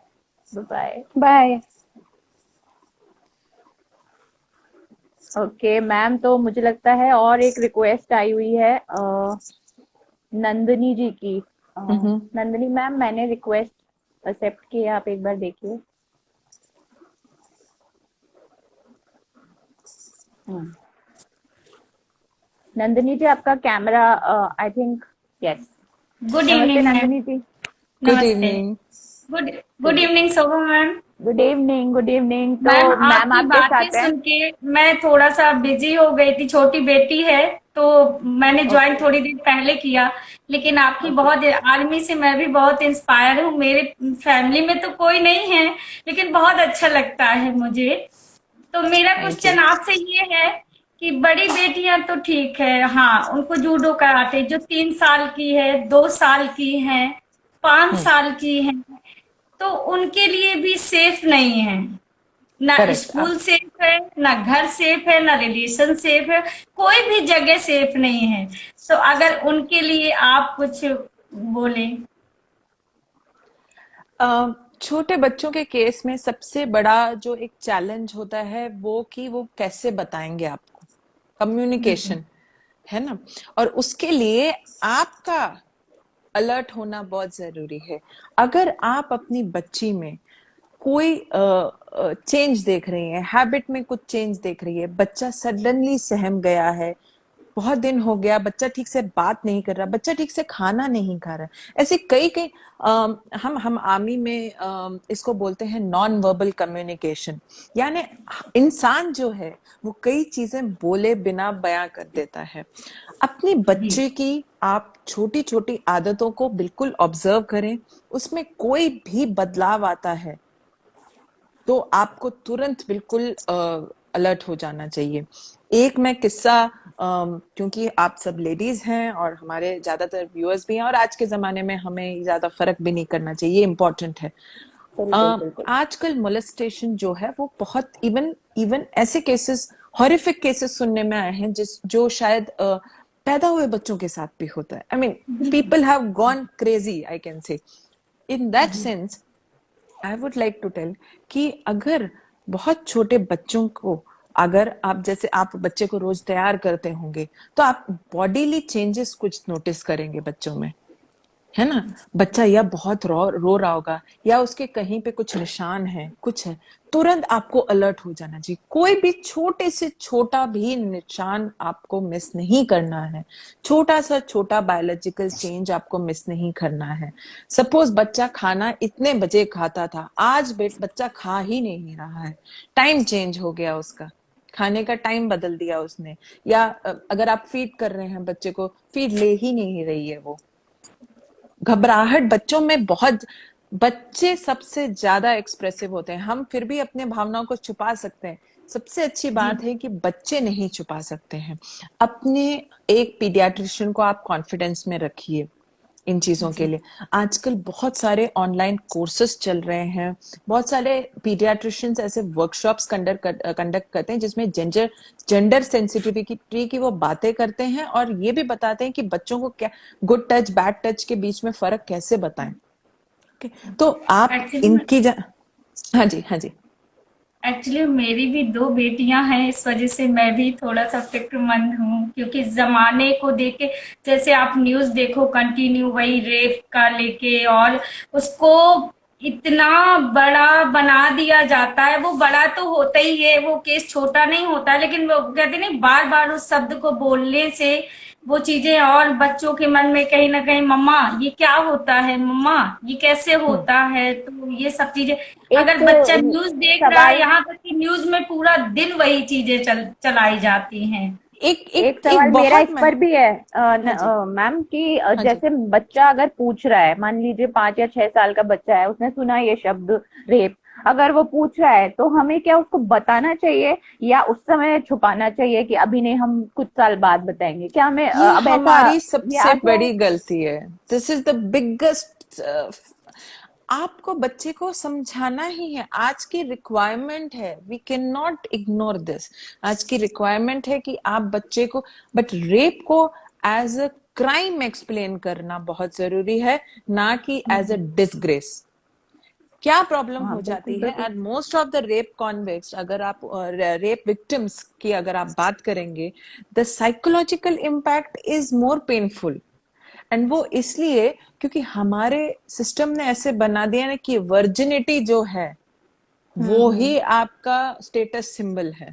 Bye. Bye. Okay ma'am, तो मुझे लगता है और एक रिक्वेस्ट आई हुई है नंदनी जी की। नंदनी मैम, मैंने रिक्वेस्ट एक्सेप्ट की है, आप एक बार देखिए। नंदनी जी, आपका camera, I think, yes. Good नमस्ते evening ma'am. Nandini ji. Good नमस्ते। Evening. Good good evening Shobha ma'am. Good evening, good evening. तो मैम, मैम आपकी आपके बातें साथ हैं। सुन के मैं थोड़ा सा बिजी हो गई थी। छोटी बेटी है, तो मैंने ज्वाइन ओके थोड़ी देर पहले किया। लेकिन आपकी ओके बहुत आर्मी से मैं भी बहुत इंस्पायर हूँ। मेरे फैमिली में तो कोई नहीं है, लेकिन बहुत अच्छा लगता है मुझे। तो मेरा थैंक यू। क्वेश्चन आपसे ये है कि बड़ी बेटियां तो ठीक है, हाँ, उनको जूडो कराटे, जो 3 साल की है, 2 साल की है, 5 साल की है, तो उनके लिए भी सेफ नहीं है। ना करेक्ट। स्कूल सेफ है, ना घर सेफ है, ना रिलेशन सेफ है, कोई भी जगह सेफ नहीं है। तो अगर उनके लिए आप कुछ बोले। छोटे बच्चों के केस में सबसे बड़ा जो एक चैलेंज होता है वो कि वो कैसे बताएंगे आपको, कम्युनिकेशन, है ना। और उसके लिए आपका अलर्ट होना बहुत जरूरी है। अगर आप अपनी बच्ची में कोई चेंज देख रही है, हैबिट में कुछ चेंज देख रही है, बच्चा सडनली सहम गया है, बहुत दिन हो गया, बच्चा ठीक से बात नहीं कर रहा, बच्चा ठीक से खाना नहीं खा रहा, ऐसे कई कई हम आर्मी में इसको बोलते हैं नॉन वर्बल कम्युनिकेशन। यानी इंसान जो है वो कई चीजें बोले बिना बयां कर देता है। अपने जी। बच्चे की आप छोटी छोटी आदतों को बिल्कुल ऑब्जर्व करें, उसमें कोई भी बदलाव आता है तो आपको तुरंत बिल्कुल अलर्ट हो जाना चाहिए। एक मैं किस्सा, क्योंकि आप सब लेडीज हैं और हमारे ज्यादातर व्यूअर्स भी हैं, और आज के जमाने में हमें ज्यादा फर्क भी नहीं करना चाहिए, इम्पोर्टेंट है। बिल्कुल बिल्कुल। आजकल मोलेस्टेशन जो है वो बहुत, इवन इवन ऐसे केसेस, हॉरिफिक केसेस सुनने में आए हैं जो शायद पैदा हुए बच्चों के साथ भी होता है। I mean, people have gone crazy, I can say. In that sense I would like to tell कि अगर बहुत छोटे बच्चों को, अगर आप जैसे आप बच्चे को रोज तैयार करते होंगे, तो आप बॉडीली चेंजेस कुछ नोटिस करेंगे बच्चों में, है ना। बच्चा या बहुत रो रहा होगा, या उसके कहीं पे कुछ निशान है, कुछ है, तुरंत आपको अलर्ट हो जाना चाहिए। कोई भी छोटे से छोटा भी निशान आपको मिस नहीं करना है। छोटा सा छोटा बायोलॉजिकल चेंज आपको मिस नहीं करना है। सपोज बच्चा खाना इतने बजे खाता था, आज बच्चा खा ही नहीं रहा है, टाइम चेंज हो गया, उसका खाने का टाइम बदल दिया उसने। या अगर आप फीड कर रहे हैं बच्चे को, फीड ले ही नहीं रही है वो। घबराहट बच्चों में बहुत, बच्चे सबसे ज्यादा एक्सप्रेसिव होते हैं। हम फिर भी अपने भावनाओं को छुपा सकते हैं, सबसे अच्छी बात है कि बच्चे नहीं छुपा सकते हैं। अपने एक पीडियाट्रिशियन को आप कॉन्फिडेंस में रखिए इन चीजों के लिए। आजकल बहुत सारे ऑनलाइन कोर्सेस चल रहे हैं, बहुत सारे पीडियाट्रिशियंस ऐसे वर्कशॉप्स कंडक्ट करते हैं जिसमें जेंडर सेंसिटिविटी की वो बातें करते हैं, और ये भी बताते हैं कि बच्चों को क्या गुड टच बैड टच के बीच में फर्क कैसे बताएं। तो आप एक्चुअली इनकी हाँ जी, हाँ जी। एक्चुअली मेरी भी दो बेटियां हैं, इस वजह से मैं भी थोड़ा सा फिक्रमंद हूँ, क्योंकि जमाने को देख के, जैसे आप न्यूज देखो कंटिन्यू वही रेप का लेके, और उसको इतना बड़ा बना दिया जाता है। वो बड़ा तो होता ही है, वो केस छोटा नहीं होता, लेकिन वो कहते नहीं, बार बार उस शब्द को बोलने से वो चीजें, और बच्चों के मन में कहीं ना कहीं, मम्मा ये क्या होता है, मम्मा ये कैसे होता है, तो ये सब चीजें, एक अगर बच्चा न्यूज देख रहा है, सवाल यहाँ तक कि न्यूज में पूरा दिन वही चीजें चलाई जाती हैं। एक एक एक सवाल एक मेरा बहुत इस पर भी है हाँ जी, मैम कि हाँ जी। जैसे बच्चा अगर पूछ रहा है, मान लीजिए 5 या 6 साल का बच्चा है, उसने सुना ये शब्द रेप, अगर वो पूछ रहा है तो हमें क्या उसको बताना चाहिए या उस समय छुपाना चाहिए कि अभी नहीं, हम कुछ साल बाद बताएंगे? क्या हमें ये अब ऐसा हमारी ये सबसे आता है? बड़ी गलती है। This is the biggest. आपको बच्चे को समझाना ही है, आज की रिक्वायरमेंट है, we can not ignore this. आज की रिक्वायरमेंट है कि आप बच्चे को, बट रेप को एज अ क्राइम एक्सप्लेन करना बहुत जरूरी है, ना कि एज अ डिसग्रेस। क्या प्रॉब्लम हाँ हो बिल्कुल जाती है, बिल्कुल। And most of the rape convicts, अगर आप रेप विक्टिम्स की अगर आप बात करेंगे, the psychological impact is more painful. And वो इसलिए क्योंकि हमारे सिस्टम ने ऐसे बना दिया ना कि वर्जिनिटी जो है वो ही आपका स्टेटस सिंबल है।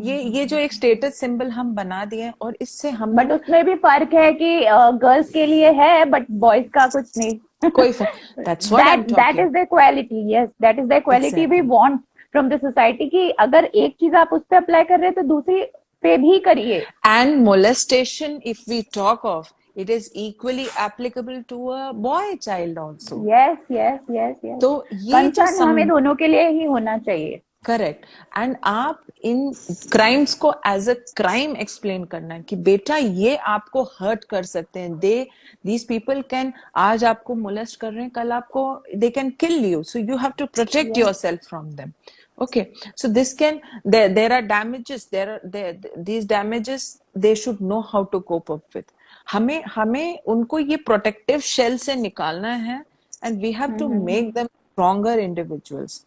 ये जो एक स्टेटस सिंबल हम बना दिए हैं, और इससे बट हमने उसमें भी फर्क है कि गर्ल्स के लिए है बट बॉयज का कुछ नहीं। कोई that's what I am that talking. Is the equality, yes that is the equality we exactly. Want from the society, कि अगर एक चीज आप उस पर अप्लाई कर रहे हैं तो दूसरी पे भी करिए। And molestation, if we talk of, it is equally applicable to a boy child also. Yes yes yes yes. तो ये जो कंसर्न हमें दोनों के लिए ही होना चाहिए। करेक्ट। एंड आप इन क्राइम्स को एज अ क्राइम एक्सप्लेन करना है कि बेटा ये आपको हर्ट कर सकते हैं, दीज पीपल कैन, आज आपको मोलेस्ट कर रहे हैं, कल आपको they can kill you, so you have to protect yourself from them. Okay, so this can, there are damages, these damages they should know how to cope up with. हमें उनको ये प्रोटेक्टिव शेल से निकालना है, and we have to make them stronger individuals.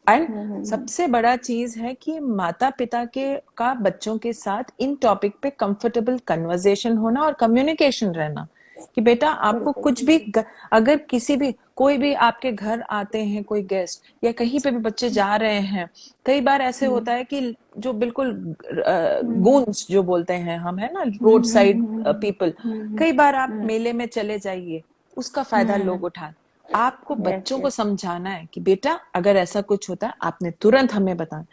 एंड सबसे बड़ा चीज है कि माता पिता के का बच्चों के साथ इन टॉपिक पे कंफर्टेबल कन्वर्सेशन होना और कम्युनिकेशन रहना, कि बेटा आपको कुछ भी, अगर किसी भी, कोई भी आपके घर आते हैं कोई गेस्ट, या कहीं पे भी बच्चे जा रहे हैं, कई बार ऐसे होता है कि जो बिल्कुल गूंज जो बोलते हैं हम, है ना, रोड साइड पीपल, कई बार आप मेले में चले जाइए, उसका फायदा लोग उठाएं। आपको यस बच्चों को यस। समझाना है कि बेटा अगर ऐसा कुछ होता है आपने तुरंत हमें बताना।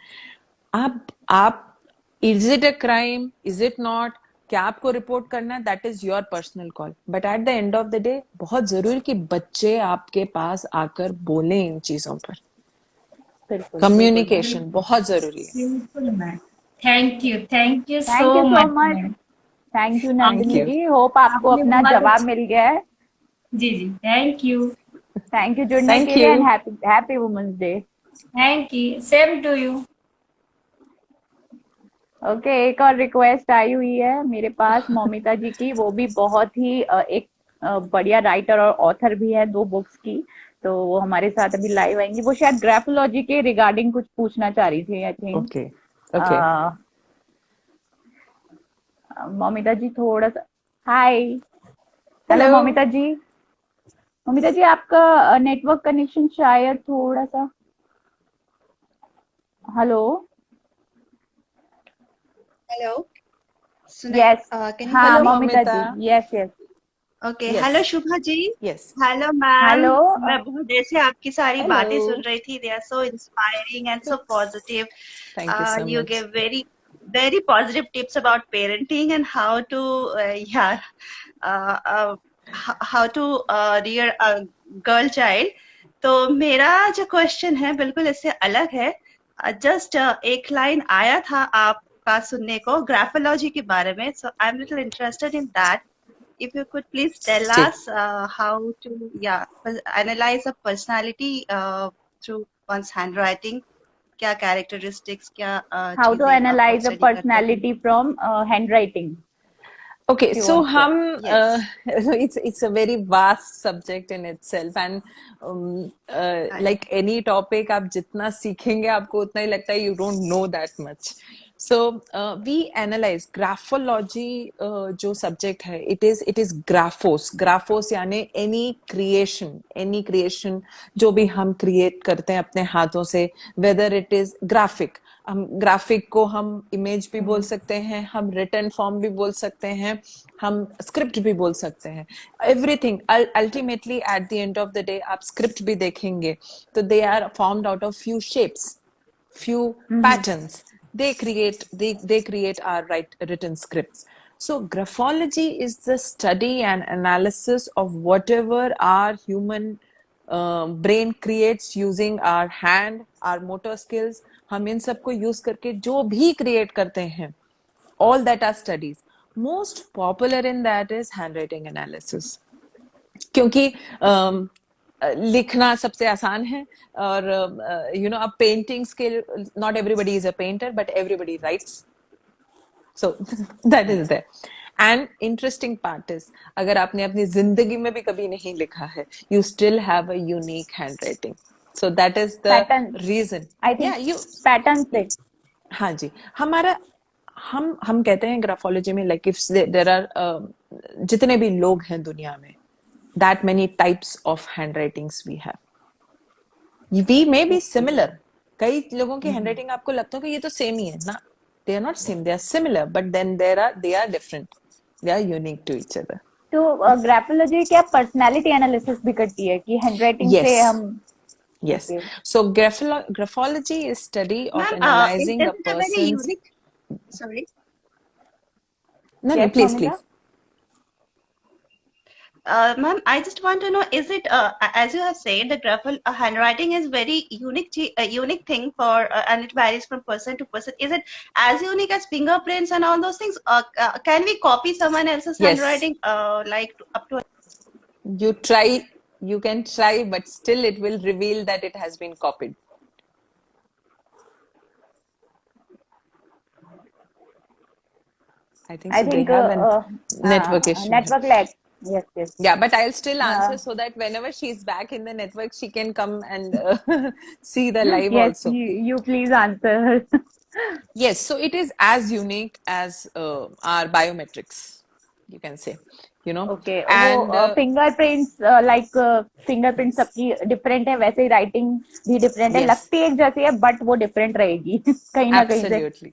आप is it a crime, is it not, क्या आपको रिपोर्ट करना है, that is your personal call, but at the end of the day बहुत जरूरी कि बच्चे आपके पास आकर बोलें इन चीजों पर। बिल्कुल बिल्कुल मैम। कम्युनिकेशन बहुत जरूरी है। बिल्कुल ma'am. Thank you thank so you so much much. Ma'am. Thank you thank Nandini you. जी, होप आपको आपने अपना बहुत जवाब अच्छी, मिल गया है। जी जी, थैंक यू। थैंक यू जुड़ने थैंक के लिए, you. And happy happy women's day. Thank you, same to you. Okay, एक और रिक्वेस्ट आई हुई है मेरे पास मौमिता जी की, वो भी बहुत ही एक बढ़िया राइटर और ऑथर भी है 2 बुक्स की, तो वो हमारे साथ अभी लाइव आएंगी। वो शायद ग्राफोलॉजी के रिगार्डिंग कुछ पूछना चाह रही थी, I think. Okay okay. Moumita ji थोड़ा सा, hi. Hello hello. Moumita ji. Moumita ji आपका नेटवर्क कनेक्शन शायद थोड़ा सा, hello. Hello yes. Can you हाँ hello hear me? Moumita Mamita. Ji, yes yes. Okay, yes hello Shubha ji. Yes. Hello ma'am. Hello. मैं बहुत देर से आपकी सारी हेलो। बातें सुन रही थी। They are so inspiring and so positive. Thank you so You मच। gave very positive tips about parenting and how to how to rear a girl child. तो मेरा जो क्वेश्चन है बिल्कुल इससे अलग है। जस्ट एक लाइन आया था आपका सुनने को ग्राफोलॉजी के बारे में, so I'm little interested in that. If you could please tell जी। us how to analyze a personality through one's handwriting. क्या characteristics, क्या हाउ टू चीजें आप एनालाइज अ स्टडी करते हैं? Personality from hand writing? Okay, if you so want to share. हम Yes. it's a very vast subject in itself, and I like any topic, आप जितना सीखेंगे आपको उतना ही लगता है you don't know that much. So we analyze graphology, जो subject है, it is graphos यानी any creation जो भी हम create करते हैं अपने हाथों से, whether it is graphic, हम ग्राफिक को हम इमेज भी बोल सकते हैं, हम रिटन फॉर्म भी बोल सकते हैं, हम स्क्रिप्ट भी बोल सकते हैं, everything ultimately at the end of the day आप स्क्रिप्ट भी देखेंगे तो they are formed out of few shapes, few patterns. They create our written scripts. So graphology is the study and analysis of whatever our human brain creates using our hand, our motor skills. हम इन सब को यूज करके जो भी क्रिएट करते हैं, all that are studies. Most popular in that is handwriting analysis. क्योंकि लिखना सबसे आसान है, और यू नो अब painting skill, not everybody is a painter but everybody writes, so that is there. And interesting part is, अगर आपने अपनी जिंदगी में भी कभी नहीं लिखा है, you still have a unique handwriting. So that is the pattern, reason. I या थिंक यू, पैटर्न से. हाँ जी, हमारा हम कहते हैं ग्राफोलॉजी में, लाइक इफ देयर आर जितने भी लोग हैं दुनिया में, that many types of handwritings we have. We may be similar. कई लोगों की handwriting आपको लगता है कि ये तो सेम ही है ना. They are not same, they are similar, but then they are different. They are unique to each other. तो ग्राफोलॉजी क्या पर्सनालिटी एनालिसिस भी करती है कि हैंडराइटिंग Yes. से हम. Yes. Okay. So graphology is study of ma'am, analyzing is a it a very person's. unique? Sorry. No, Yes, please, Monica? please. Ma'am, I just want to know, is it, as you have said, the handwriting is very unique thing for, and it varies from person to person. Is it as unique as fingerprints and all those things? Can we copy someone else's Yes. handwriting, like up to? You can try, but still it will reveal that it has been copied. I think so. They have a network issue. network lag. Yes, yes. Yeah, but I'll still answer Uh, so that whenever she's back in the network, she can come and see the live yes, also. you please answer. Yes, so it is as unique as our biometrics, you can say, you know. Okay, And वो फिंगरप्रिंट्स, लाइक फिंगरप्रिंट सबकी डिफरेंट है, वैसे ही राइटिंग भी डिफरेंट है, yes, लगती एक जैसी है बट वो डिफरेंट रहेगी कहीं ना कहीं से.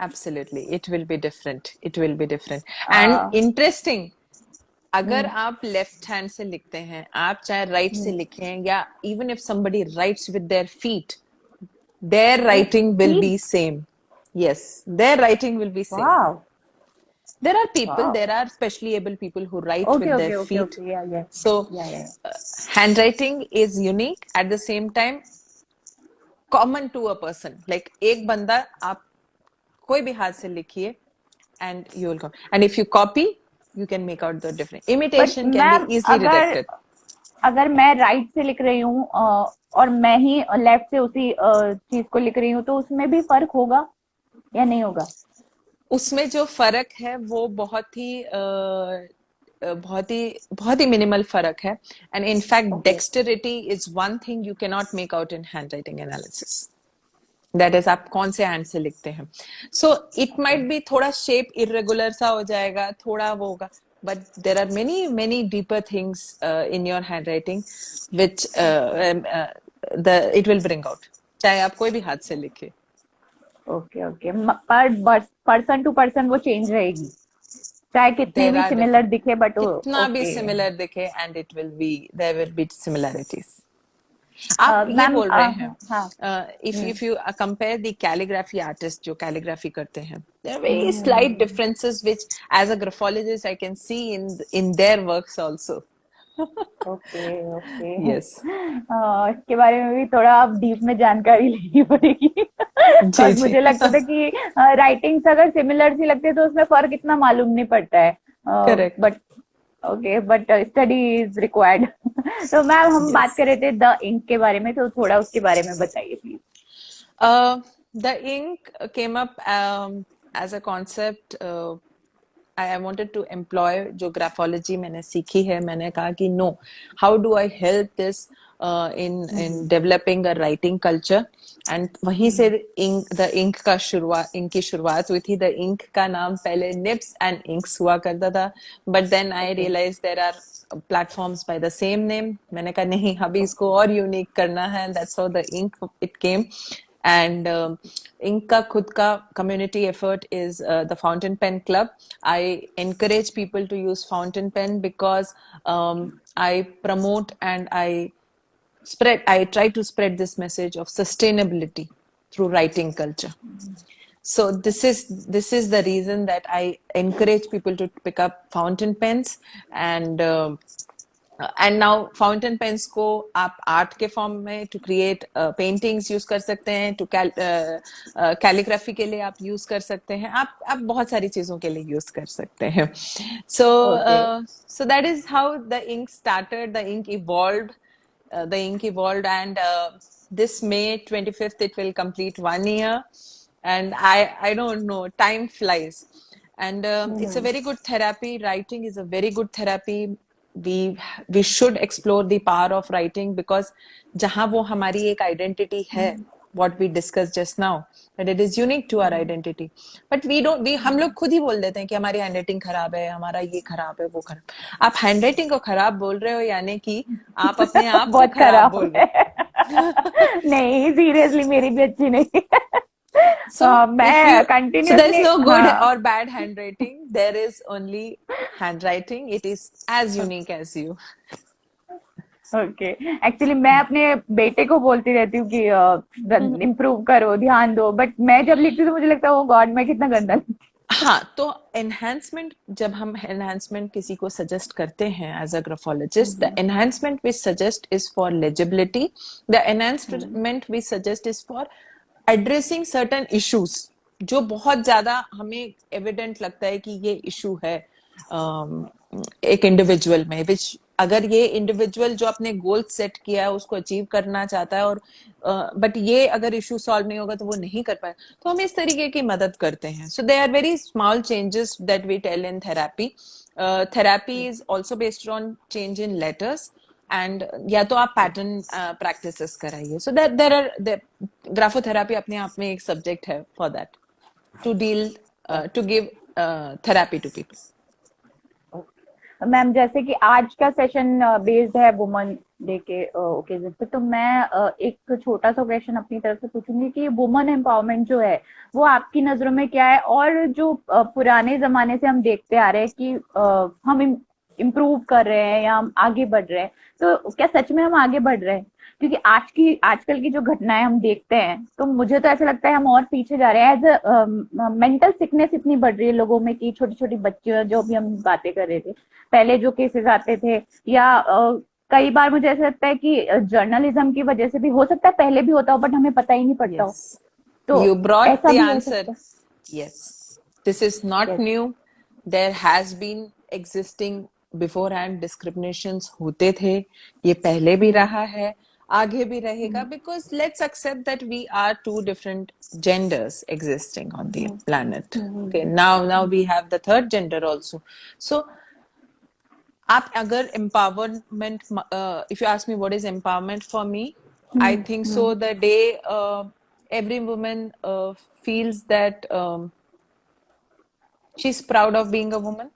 absolutely, it will be different. It will be different. And interesting, अगर आप लेफ्ट हैंड से लिखते हैं, आप चाहे राइट से लिखें, या even if somebody writes with their feet, their writing will be same. Yes, their writing will be same. Wow. There are people, Wow. there are specially able people who write Okay, with okay, their okay, feet. okay. Yeah, yeah. So Yeah. handwriting is unique, at the same time common to a person. Like एक बंदा, आप कोई भी हाथ से लिखिए and you will come. And if you copy, you can make out the difference. Imitation But can ma'am, be easily detected. अगर मैं राइट से लिख रही हूँ और मैं ही लेफ्ट से उसी चीज को लिख रही हूँ, तो उसमें भी फर्क होगा या नहीं होगा? उसमें जो फर्क है वो बहुत ही मिनिमल फर्क है. And in fact dexterity is one thing you can not make out in handwriting analysis. That is आप कौन से हैंड से लिखते हैं. सो इट माइट बी थोड़ा शेप इरेगुलर सा हो जाएगा, थोड़ा वो होगा, but there are many deeper things in your handwriting which it will bring out, चाहे आप कोई भी हाथ से लिखे. ओके. पर पर्सन टू पर्सन वो चेंज रहेगी, चाहे कितने भी सिमिलर दिखे, बट कितना भी सिमिलर दिखे, and there will be similarities. आप ये बोल रहे हैं, if you compare the calligraphy artists जो calligraphy करते हैं, there are very slight differences which as a graphologist I can see in their works also. Okay. Yes. इसके बारे में भी थोड़ा आप डीप में जानकारी लेनी पड़ेगी. जी. मुझे लगता था कि राइटिंग्स अगर सिमिलर सी लगती है तो उसमें फर्क इतना मालूम नहीं पड़ता है. Correct. But okay, but study is required. तो मैम, हम बात कर रहे थे द इंक के बारे में, तो थोड़ा उसके बारे में बताइए please. The ink came up as a concept I wanted to employ जो graphology मैंने सीखी है, मैंने कहा कि no, how do I help this in developing a writing culture? And वहीं से the ink की शुरुआत हुई थी. The ink का नाम पहले Nibs and Inks हुआ करता था, but then I realized there are platforms by the same name. मैंने कहा नहीं, अभी इसको और unique करना है, and that's how the ink it came. And ink का खुद का community effort is the Fountain Pen Club. I encourage people to use fountain pen because I promote and I try to spread this message of sustainability through writing culture. So this is the reason that I encourage people to pick up fountain pens. And now fountain pens को आप आर्ट के फॉर्म में टू क्रिएट पेंटिंग्स यूज कर सकते हैं, टू कैलीग्राफी के लिए आप यूज कर सकते हैं, आप बहुत सारी चीजों के लिए यूज कर सकते हैं. So that is how the ink started. The ink evolved, and this May 25th it will complete 1 year, and I don't know, time flies. And it's a very good therapy. Writing is a very good therapy. We should explore the power of writing, because जहाँ वो हमारी एक identity है, what we discussed just now, that it is unique to our identity. But हम लोग खुद ही बोल देते हैं कि हमारी handwriting खराब है, हमारा ये खराब है, वो खराब. आप handwriting को खराब बोल रहे हो, यानी कि आप अपने आप को खराब बोल रहे हो. नहीं, सीरियसली मेरी भी अच्छी नहीं. So मैं continuously, so there is no good or bad handwriting. There is only handwriting. It is as unique as you. Okay. Actually मैं अपने बेटे को बोलती रहती हूँ कि इम्प्रूव करो, ध्यान दो, बट मैं जब लिखती हूँ तो मुझे लगता है, ओ गॉड, मैं कितना गंदा लिखती हूँ. हाँ, तो एनहांसमेंट, जब हम एनहांसमेंट किसी को सजेस्ट करते हैं as a graphologist, the enhancement we suggest is for legibility. The enhancement we suggest is for addressing certain issues जो बहुत ज्यादा हमें एविडेंट लगता है कि ये इशू है एक इंडिविजुअल में, विच अगर ये इंडिविजुअल जो अपने गोल सेट किया है उसको अचीव करना चाहता है, और बट ये अगर इशू सॉल्व नहीं होगा तो वो नहीं कर पाए, तो हम इस तरीके की मदद करते हैं. So they are very small changes that we tell in therapy. Therapy is also based on change in letters, and या तो आप पैटर्न प्रैक्टिसेस कराइए. सो देयर आर ग्राफोथेरेपी अपने आप में एक सब्जेक्ट है for that, to deal to give therapy to people. Ma'am, जैसे कि आज का सेशन बेस्ड है वुमन डे के ओकेजन पे, तो मैं एक छोटा सा क्वेश्चन अपनी तरफ से पूछूंगी कि वुमन एम्पावरमेंट जो है वो आपकी नजरों में क्या है, और जो पुराने जमाने से हम देखते आ रहे हैं कि हम इम्प्रूव कर रहे हैं या हम आगे बढ़ रहे हैं, तो क्या सच में हम आगे बढ़ रहे हैं? क्योंकि आजकल की जो घटनाएं हम देखते हैं, तो मुझे तो ऐसा लगता है हम और पीछे जा रहे हैं. एज मेंटल सिकनेस इतनी बढ़ रही है लोगों में कि छोटी छोटी बच्चियों, जो भी हम बातें कर रहे थे, पहले जो केसेस आते थे, या कई बार मुझे ऐसा लगता है कि जर्नलिज्म की वजह से भी हो सकता है, पहले भी होता हो बट हमें पता ही नहीं पड़ता हो. तो you brought ऐसा the भी हो answer. सकता है. Yes, this is not Yes. new. There has been existing beforehand discriminations होते थे, ये पहले भी रहा है, आगे भी रहेगा, because let's accept that we are two different genders existing on the planet. Okay, now we have the third gender also. So आप अगर empowerment, if you ask me what is empowerment for me, I think so the day every woman feels that she's proud of being a woman,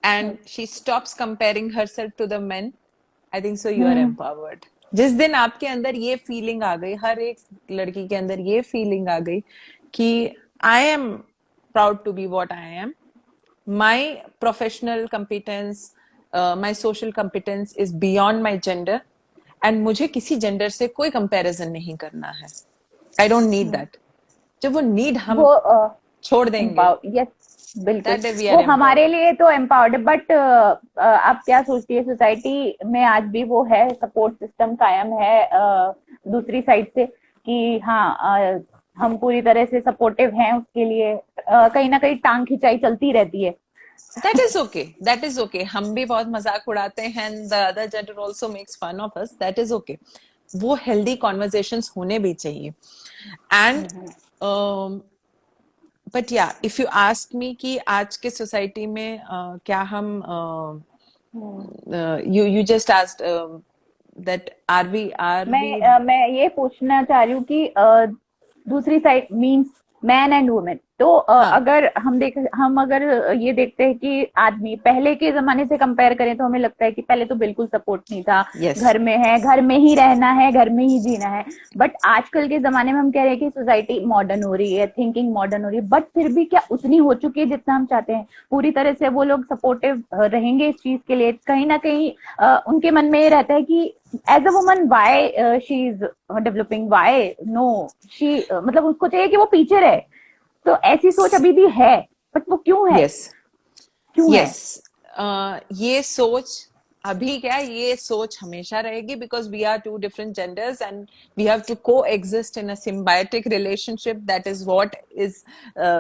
and she stops comparing herself to the men, I think so you are empowered. जिस दिन आपके अंदर ये फीलिंग आ गई, हर एक लड़की के अंदर ये फीलिंग आ गई कि I am proud to be what I am, my professional competence, my social competence is beyond my gender, and मुझे किसी जेंडर से कोई कंपैरिजन नहीं करना है. I don't need that. जब वो नीड हम वो छोड़ देंगे, यस, बिल्कुल, that day we are वो हमारे empowered. लिए तो एम्पावर्ड. बट आप क्या सोचती है, सोसाइटी में आज भी वो है, सपोर्ट सिस्टम कायम है दूसरी साइड से, कि हाँ हम पूरी तरह से सपोर्टिव हैं उसके लिए, कहीं ना कहीं टांग खिंचाई चलती रहती है? That is okay. That is okay. हम भी बहुत मजाक उड़ाते हैं, and the other gender also makes fun of us. That is okay. वो healthy conversations होने भी चाहिए. And बट या इफ यू आस्क मी कि आज के सोसाइटी में क्या हम you just asked that are we मैं ये पूछना चाह रही हूँ कि दूसरी side means man and women, तो हाँ अगर हम अगर ये देखते हैं कि आदमी पहले के जमाने से कंपेयर करें तो हमें लगता है कि पहले तो बिल्कुल सपोर्ट नहीं था, Yes. घर में है, घर में ही रहना है, घर में ही जीना है। बट आजकल के जमाने में हम कह रहे हैं कि सोसाइटी मॉडर्न हो रही है, थिंकिंग मॉडर्न हो रही है, बट फिर भी क्या उतनी हो चुकी है जितना हम चाहते हैं? पूरी तरह से वो लोग सपोर्टिव रहेंगे इस चीज के लिए? कहीं ना कहीं उनके मन में ये रहता है कि as a woman why she is developing, why no she, मतलब उसको चाहिए कि वो पीछे रहे। तो ऐसी सोच अभी भी है, बट वो क्यों है? yes क्यों है? yes ये सोच अभी क्या, ये सोच हमेशा रहेगी because we are two different genders and we have to coexist in a symbiotic relationship. That is what is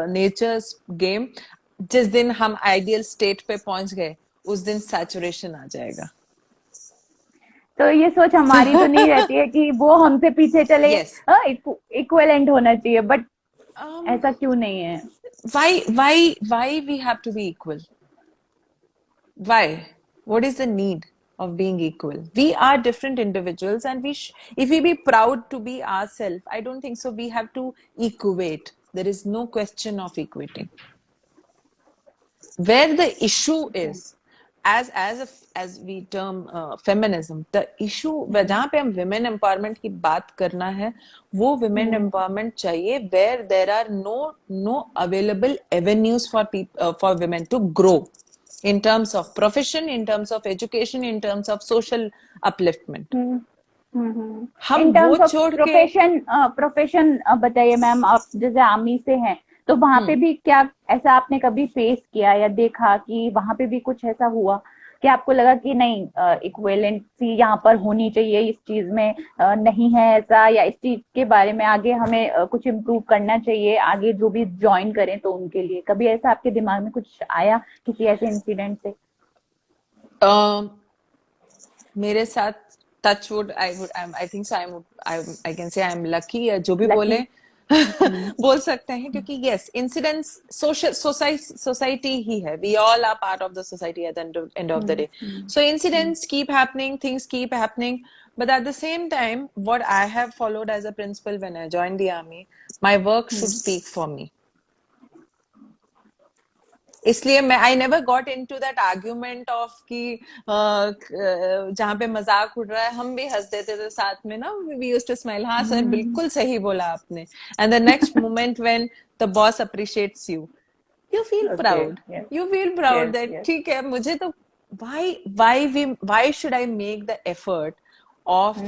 nature's game. जिस दिन हम ideal state पे पहुंच गए उस दिन saturation आ जाएगा। तो ये सोच हमारी तो नहीं रहती है कि वो हमसे पीछे चले, Yes. इक्विवेलेंट होना चाहिए, बट ऐसा क्यों नहीं है? why we have to be equal? Why? What is the need of being equal? We are different individuals and if we be proud to be ourselves, I don't think so we have to equate. There is no question of equating. Where the issue is, as we term feminism, the issue जहाँ पे हम women empowerment की बात करना है, वो women empowerment चाहिए where there are no available avenues for women to grow in terms of profession, in terms of education, in terms of social upliftment. हम इन वो टर्म्स ऑफ छोड़ के प्रोफेशन बताइए मैम, आप जैसे आर्मी से हैं तो वहां पे भी क्या ऐसा आपने कभी फेस किया या देखा कि वहां पे भी कुछ ऐसा हुआ कि आपको लगा कि नहीं, इक्विवेलेंसी यहाँ पर होनी चाहिए, इस चीज में नहीं है ऐसा, या इस चीज के बारे में आगे हमें कुछ इम्प्रूव करना चाहिए, आगे जो भी ज्वाइन करें तो उनके लिए? कभी ऐसा आपके दिमाग में कुछ आया किसी ऐसे इंसिडेंट से? मेरे साथ touch would I think so I can से आई एम लकी, या जो भी Lucky. बोले बोल सकते हैं, क्योंकि यस इंसिडेंट्स सोसाइटी ही है, we all are part of the society at the end of the day, so incidents keep happening, things keep happening, but at the same time what I have followed as a principle when I joined the army, my work should speak for me. इसलिए मैं I never got into that argument of कि जहां पे मजाक उड़ रहा है हम भी हंस देते थे साथ में ना, वी यूज्ड टू स्माइल, हाँ सर बिल्कुल सही बोला आपने, and the next moment when the boss appreciates you, you feel proud, you feel proud that ठीक है, मुझे तो why should I make the effort of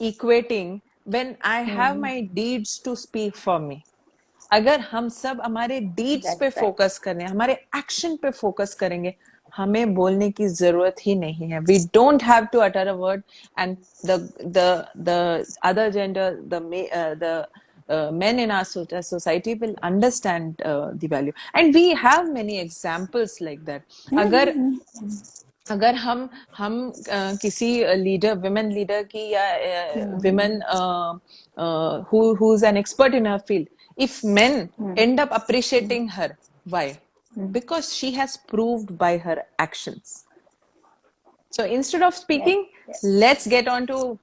equating when I have my deeds to speak for me? अगर हम सब हमारे डीड्स पे फोकस करें, हमारे एक्शन पे फोकस करेंगे, हमें बोलने की जरूरत ही नहीं है. We don't have to utter a word and the other gender, the men in our society will understand the value, and we have many examples like that. अगर हम किसी लीडर, विमेन लीडर की या women who is an expert in her field, if men end up appreciating her, why? Because she has proved by her actions. So instead of speaking, let's get on to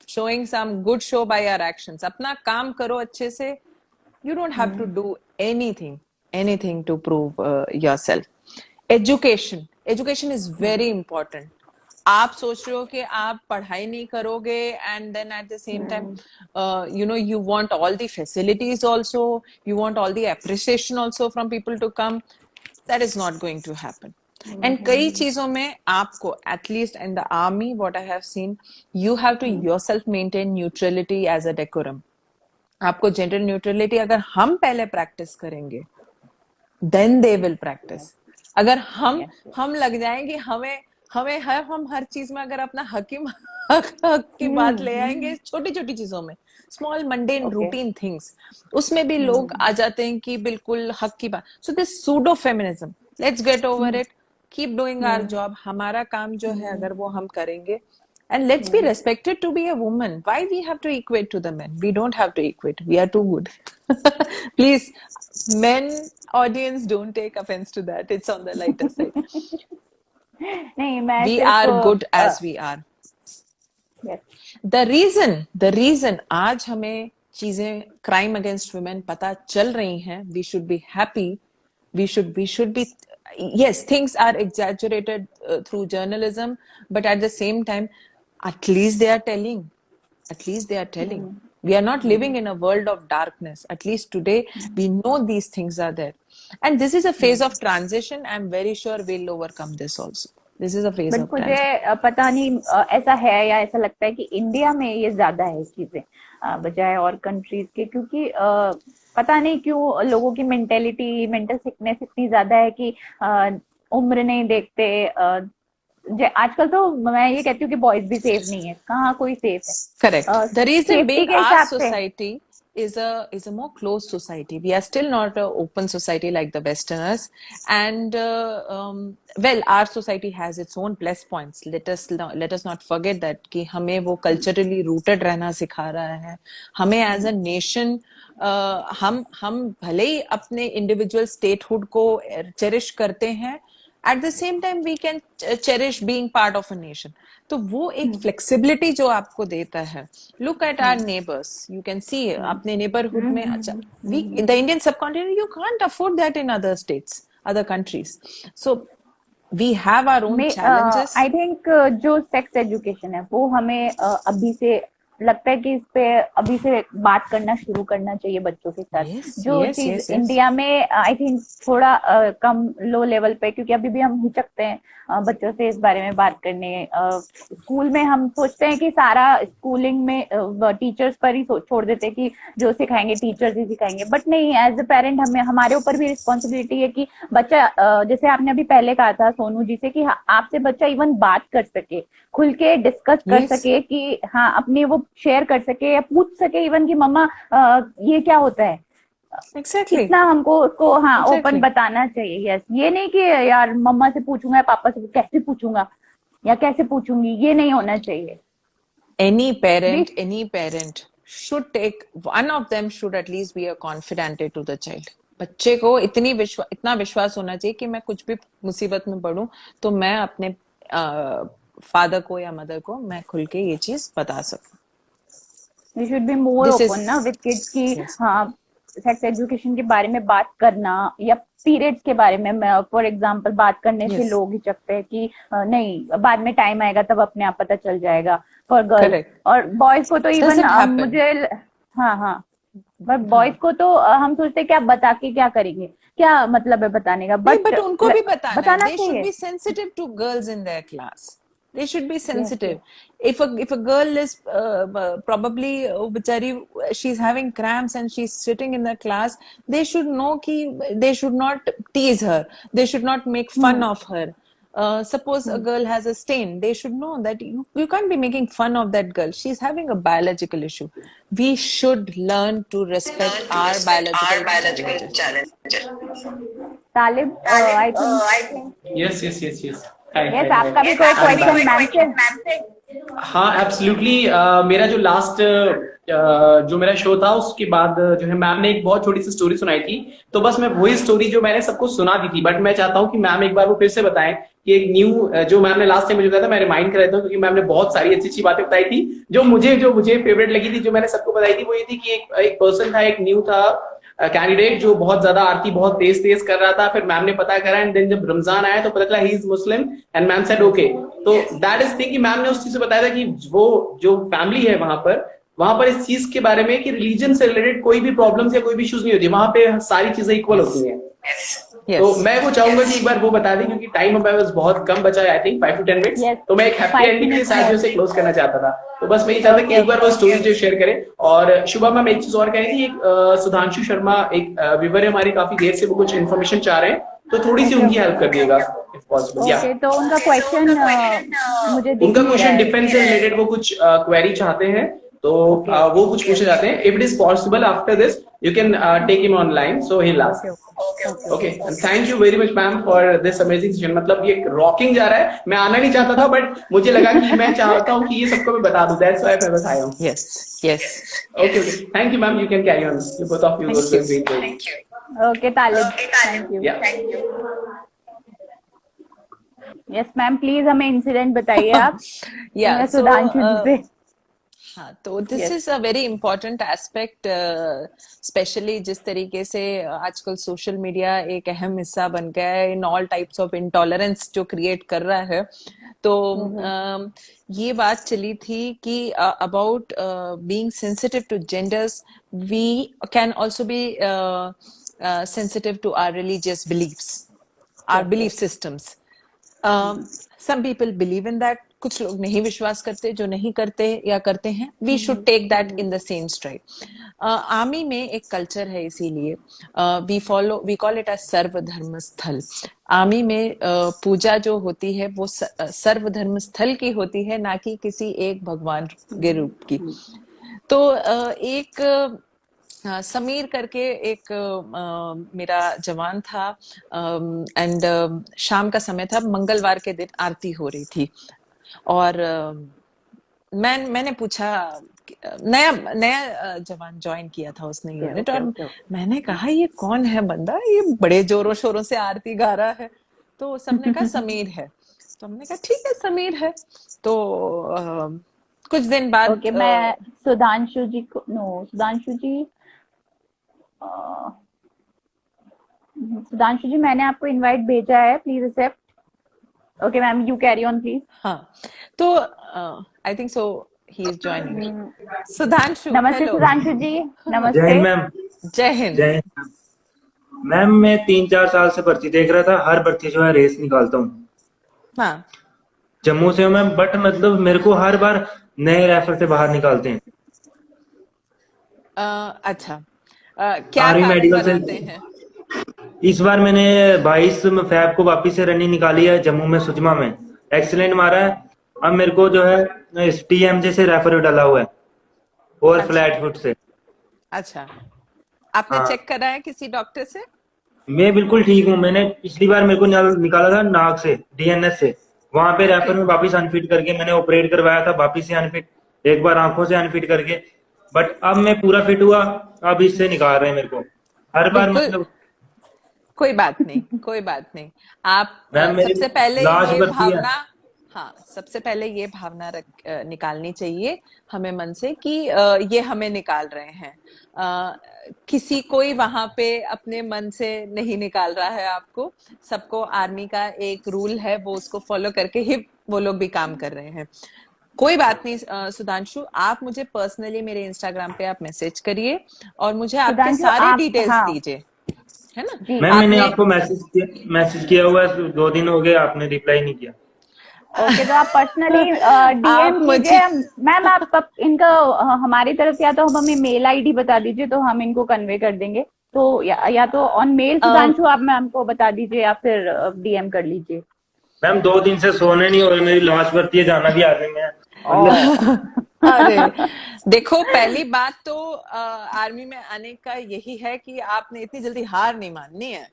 showing some good show by our actions. अपना काम करो अच्छे से. You don't have to do anything to prove yourself. Education is very important. आप सोच रहे हो कि आप पढ़ाई नहीं करोगे and then at the same time you want all the facilities also, you want all the appreciation also from people to come. That is not going to happen. And कई चीजों में आपको, at least in the army, what I have seen, you have to yourself maintain neutrality as a decorum. आपको gender neutrality अगर हम पहले practice करेंगे, then they will practice. अगर हम लग जाएंगे, हम हर चीज में अगर अपना हक की बात ले आएंगे, छोटी छोटी चीजों में, स्मॉल मंडेन रूटीन थिंग्स, उसमें भी लोग आ जाते हैं कि बिल्कुल हक की बात. So this pseudo feminism, let's get over it, keep doing our job. हमारा काम जो है अगर वो हम करेंगे, And let's be respected to be a woman. Why we have to equate to the men? We don't have to equate. We are too good. Please, men audience, don't take offense to that. It's on the lighter side. नहीं मैं We सिर्फ are good as we are. yes. The reason आज हमें चीजें क्राइम अगेंस्ट वुमेन पता चल रही हैं, we should be happy. We should be. Yes, things are exaggerated through journalism, but at the same time, at least they are telling. We are not living in a world of darkness. At least today, we know these things are there. And this is a phase of transition. I'm very sure we'll overcome this also. This is a phase but of मुझे transition. पता नहीं ऐसा है या ऐसा लगता है कि इंडिया में ये ज्यादा है चीजें बजाय और कंट्रीज के, क्योंकि पता नहीं क्यों लोगों की मेंटेलिटी, मेंटल सिकनेस इतनी ज्यादा है कि उम्र नहीं देखते। आजकल तो मैं ये कहती हूँ कि बॉयज भी सेफ नहीं है, कहाँ कोई सेफ है। Correct. The reason safety being के our हिसाब से society is a more closed society. We are still not an open society like the Westerners. And well, our society has its own plus points. Let us not forget that कि हमें वो culturally rooted रहना सिखा रहा है। हमें as a nation हम भले ही अपने individual statehood को cherish करते हैं, at the same time we can cherish being part of a nation. तो वो एक फ्लेक्सिबिलिटी जो आपको देता है। Look at our neighbours, you can see अपने नेबरहुड में, अच्छा we the Indian subcontinent, you can't afford that in other states, other countries, so we have our own challenges. I think जो सेक्स एजुकेशन है वो हमें अभी से लगता है कि इस पे अभी से बात करना शुरू करना चाहिए बच्चों के साथ। जो चीज इंडिया में आई थिंक थोड़ा कम लो लेवल पे, क्योंकि अभी भी हम हिचकते हैं बच्चों से इस बारे में बात करने। स्कूल में हम सोचते हैं कि सारा स्कूलिंग में टीचर्स पर ही छोड़ देते हैं कि जो सिखाएंगे टीचर्स ही सिखाएंगे, बट नहीं, एज अ पेरेंट हमारे ऊपर भी रिस्पॉन्सिबिलिटी है कि बच्चा, जैसे आपने अभी पहले कहा था सोनू जी से, कि आपसे बच्चा इवन बात कर सके, खुल के डिस्कस कर सके, कि हाँ अपनी वो शेयर कर सके या पूछ सके इवन कि मम्मा ये क्या होता है। Exactly. इतना हमको उसको ओपन बताना चाहिए। यस, ये नहीं कि यार मम्मा से पूछूंगा, पापा से कैसे पूछूंगा या कैसे पूछूंगी, ये नहीं होना चाहिए। Any parent should take, one of them should at least be a confidant to the child. बच्चे को इतना विश्वास होना चाहिए कि मैं कुछ भी मुसीबत में पड़ूं तो मैं अपने फादर को या मदर को मैं खुल के ये चीज बता सकूं। We should be more open ना विद किड्स की। हाँ, सेक्स एजुकेशन के बारे में बात करना या पीरियड्स के बारे में, फॉर एग्जांपल बात करने से लोग हिचकते हैं कि नहीं बाद में टाइम आएगा तब अपने आप पता चल जाएगा फॉर गर्ल्स। और बॉयज को तो इवन मुझे बट बॉयज को तो हम सोचते हैं कि आप बता के क्या करेंगे, क्या मतलब है बताने का, बट उनको भी बताना चाहिए। They should be sensitive to girls in their class. They should be sensitive. If a girl is probably she's having cramps and she's sitting in the class, they should know कि they should not tease her, they should not make fun of her. Suppose a girl has a stain, they should know that you can't be making fun of that girl. She's having a biological issue. We should learn to respect our biological challenges. Talib, I think yes. Yes, आपका भी कोई क्वेश्चन मैम से? हाँ, एब्सोल्युटली। मेरा जो लास्ट जो मेरा शो था उसके बाद जो है मैम ने एक बहुत छोटी सी स्टोरी सुनाई थी, तो बस मैं वही स्टोरी जो मैंने सबको सुना दी थी, बट मैं चाहता हूँ कि मैम एक बार वो फिर से बताएं कि एक न्यू जो मैम ने लास्ट टाइम मुझे बताया था, मैं रिमाइंड कर देता हूँ, क्योंकि मैम ने बहुत सारी अच्छी बातें बताई थी जो मुझे फेवरेट लगी थी, जो मैंने सबको बताई थी। वो ये थी कि एक पर्सन था, एक न्यू था कैंडिडेट जो बहुत ज्यादा आरती बहुत तेज कर रहा था। फिर मैम ने पता करा एंड देन जब रमजान आया तो पता चला he is Muslim and ma'am said okay. तो दैट इज थिंग कि मैम ने उस चीज से बताया था कि वो जो फैमिली है वहां पर इस चीज के बारे में कि रिलीजन से रिलेटेड कोई भी प्रॉब्लम्स या कोई भी इश्यूज नहीं होती, वहां पे सारी चीजें इक्वल होती हैं। तो मैं वो चाहूंगा कि एक बार वो बता दें, क्योंकि टाइम ऑफ बहुत कम बचा है, आई थिंक 5 to 10 मिनट्स। तो मैं एक हैप्पी एंडिंग के साथ जो से क्लोज करना चाहता था, तो बस मैं ये चाहता कि एक बार वो स्टोरी जो शेयर करें। और शुभा मैम एक चीज और कह रही थी, एक सुधांशु शर्मा एक व्यूअर है हमारी, काफी देर से वो कुछ इन्फॉर्मेशन चाह रहे हैं, तो थोड़ी सी उनकी हेल्प कर दिएगा इफ पॉसिबल। ओके, तो उनका क्वेश्चन मुझे उनका क्वेश्चन डिफेंस से रिलेटेड वो कुछ क्वेरी चाहते हैं, तो Okay. वो कुछ पूछे जाते हैं. If it is possible after this you can take him online, so he last. Okay, thank you very much ma'am for this amazing session. मतलब ये रॉकिंग जा रहा है. मैं आना नहीं चाहता था बट मुझे लगा कि मैं चाहता हूँ कि ये सबको मैं बता दूं. दैट्स व्हाई मैं बस आया हूँ. Yes. Okay okay, thank you ma'am. You can carry on. You both of you Thank are you. Great. Okay, Talib. Thank you. या Yes, मैम प्लीज हमें इंसिडेंट बताइए आप. Yeah, so सुधांशु जी से. हाँ, तो this Yes. Is a very important aspect, especially जिस तरीके से आजकल सोशल मीडिया एक अहम हिस्सा बन गया है in all types of intolerance जो क्रिएट कर रहा है. तो ये बात चली थी कि about being sensitive to genders, we can also be sensitive to our religious beliefs, our belief systems. Some people believe in that. कुछ लोग नहीं विश्वास करते, जो नहीं करते या करते हैं, we should take that in the same stride. Army में एक कल्चर है, इसीलिए we call it as सर्वधर्म स्थल. आर्मी में पूजा जो होती है वो सर्वधर्म स्थल की होती है, ना कि किसी एक भगवान के रूप की. तो एक समीर करके एक मेरा जवान था, एंड शाम का समय था, मंगलवार के दिन आरती हो रही थी, और मैंने पूछा, नया जवान ज्वाइन किया था उसने यूनिट, और मैंने कहा ये कौन है बंदा, ये बड़े जोरों शोरों से आरती गा रहा है. तो सबने कहा समीर है. तो हमने कहा ठीक है समीर है. तो कुछ दिन बाद ओके, मैं सुधांशु जी को सुधांशु जी मैंने आपको इनवाइट भेजा है, please accept. Okay ma'am, you carry on please. हाँ, तो I think so he is joining. Sudhanshu, नमस्ते हेलो. सुधांशु जी. जय नमस्ते हिंद मैम. जय हिंद. जय हिंद मैम. मैं 3-4 साल से भर्ती देख रहा था. हर भर्ती जो है रेस निकालता हूँ. हाँ, जम्मू से हूँ मैम, बट मतलब मेरे को हर बार नए रेफर से बाहर निकालते हैं. अच्छा, क्या आर्मी कारण मेडिकल से बनाते हैं? इस बार मैंने 22 फेब को वापिस से रनिंग निकाली है जम्मू में, सुजमा में एक्सीलेंट मारा है. अब मेरे को जो है TMJ से रेफर डाला हुआ है, और अच्छा. फ्लैट फुट से. अच्छा, आपने हाँ. चेक करा है किसी डॉक्टर से? मैं बिल्कुल ठीक हूँ. मैंने पिछली बार मेरे को निकाला था नाक से, DNS से. वहां पे रेफर में वापिस अनफिट करके मैंने ऑपरेट करवाया था, वापिस से अनफिट, एक बार आंखों से अनफिट करके. बट अब मैं पूरा फिट हुआ. अब इससे निकाल रहे हैं मेरे को हर बार. बिल्कुल. मतलब कोई बात नहीं, कोई बात नहीं. आप मैम मेरी सबसे पहले लास्ट ये भर्ती है. भावना, हाँ, सबसे पहले ये भावना निकालनी चाहिए हमें मन से कि ये हमें निकाल रहे हैं. किसी कोई वहां पे अपने मन से नहीं निकाल रहा है आपको. सबको आर्मी का एक रूल है, वो उसको फॉलो करके ही वो लोग भी काम कर रहे हैं. कोई बात नहीं. सुधांशु, आप मुझे पर्सनली मेरे इंस्टाग्राम पे आप मैसेज करिए और मुझे आपके सुधांशु, सारे आप- डिटेल्स हाँ. दीजिए, है ना? जी. मैम मैंने आपने- आपको मैसेज किया हुआ है, 2 दिन हो गए, आपने रिप्लाई नहीं किया. ओके, तो आप पर्सनली आप DM मुझे- कीजिए. मैम आप इनका हमारी तरफ से या तो हमें मेल ID बता दीजिए, तो हम इनको कन्वे कर देंगे. तो या तो ऑन मेल सुधांशु आप मैम को बता दीजिए, या फिर DM कर लीजिए. मैम 2 दिन से सोने नहीं हो रहे. मेरी लास्ट भर्ती है, जाना भी आर्मी में है. अरे देखो, पहली बात तो आर्मी में आने का यही है कि आपने इतनी जल्दी हार नहीं माननी है.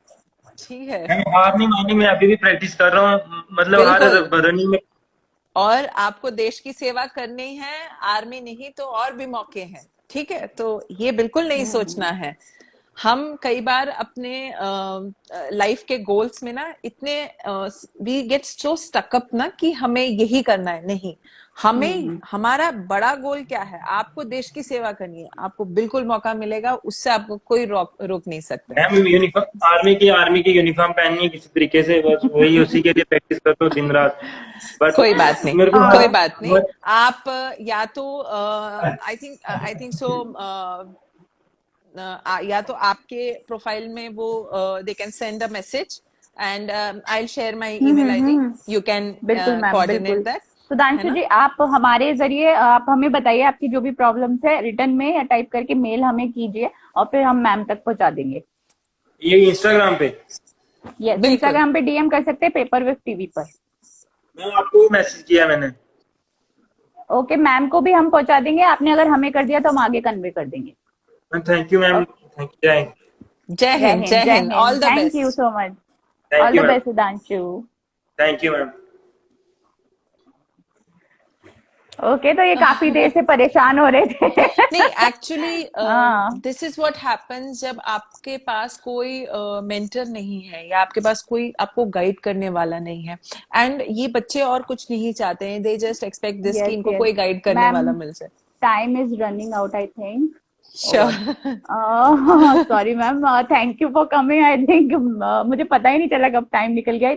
ठीक है. मैम हार नहीं मानी, मैं अभी भी प्रैक्टिस कर रहा हूँ. मतलब हर बिल्कुल. रनिंग में. और आपको देश की सेवा करनी है, आर्मी नहीं तो और भी मौके हैं. ठीक है, तो ये बिल्कुल नहीं सोचना है. हम कई बार अपने लाइफ के गोल्स में ना इतने we get so stuck up ना कि हमें यही करना है. नहीं, हमें हमारा बड़ा गोल क्या है? आपको देश की सेवा करनी है, आपको बिल्कुल मौका मिलेगा, उससे आपको कोई रोक नहीं सकता. मैम यूनिफॉर्म आर्मी की यूनिफॉर्म पहननी है किसी तरीके से, बस वही उसी के लिए प्रैक्टिस करता हूँ दिन रात. बट कोई बात नहीं, मेरे को कोई बात नहीं. आप या तो आई थिंक सो या तो आपके प्रोफाइल में वो they can send a message and I will share my email ID. You can बिल्कुल मैम, कोऑर्डिनेट बिल्कुल. दैट. सुधांशु जी, आप हमारे जरिए आप हमें बताइए आपकी जो भी प्रॉब्लम्स है, रिटर्न में या टाइप करके मेल हमें कीजिए, और फिर हम मैम तक पहुंचा देंगे. ये इंस्टाग्राम पे. यस, बिल्कुल. इंस्टाग्राम पे DM कर सकते हैं, पेपर विथ TV पर. मैम आपको मैसेज किया मैंने. ओके, मैम को भी हम पहुंचा देंगे, आपने अगर हमें कर दिया तो हम आगे कन्वे कर देंगे। Ma'am thank you ma'am, thank you, जय हिंद। जय Hind, all the thank you best. So much, thank all you the ma'am, best Sudhanshu. Thank you ma'am. Okay, तो ये काफी देर से परेशान हो रहे थे। नहीं, एक्चुअली हाँ। दिस इज व्हाट हैपेंस जब आपके पास कोई मेंटर नहीं है या आपके पास कोई आपको गाइड करने वाला नहीं है। एंड ये बच्चे और कुछ नहीं चाहते हैं, दे जस्ट एक्सपेक्ट दिस कि यस इनको यस कोई गाइड करने मैम, वाला मिल जाए। Time is running out I think. Sure. Sorry ma'am, thank you for coming. I think मुझे पता ही नहीं चला कब टाइम निकल गया।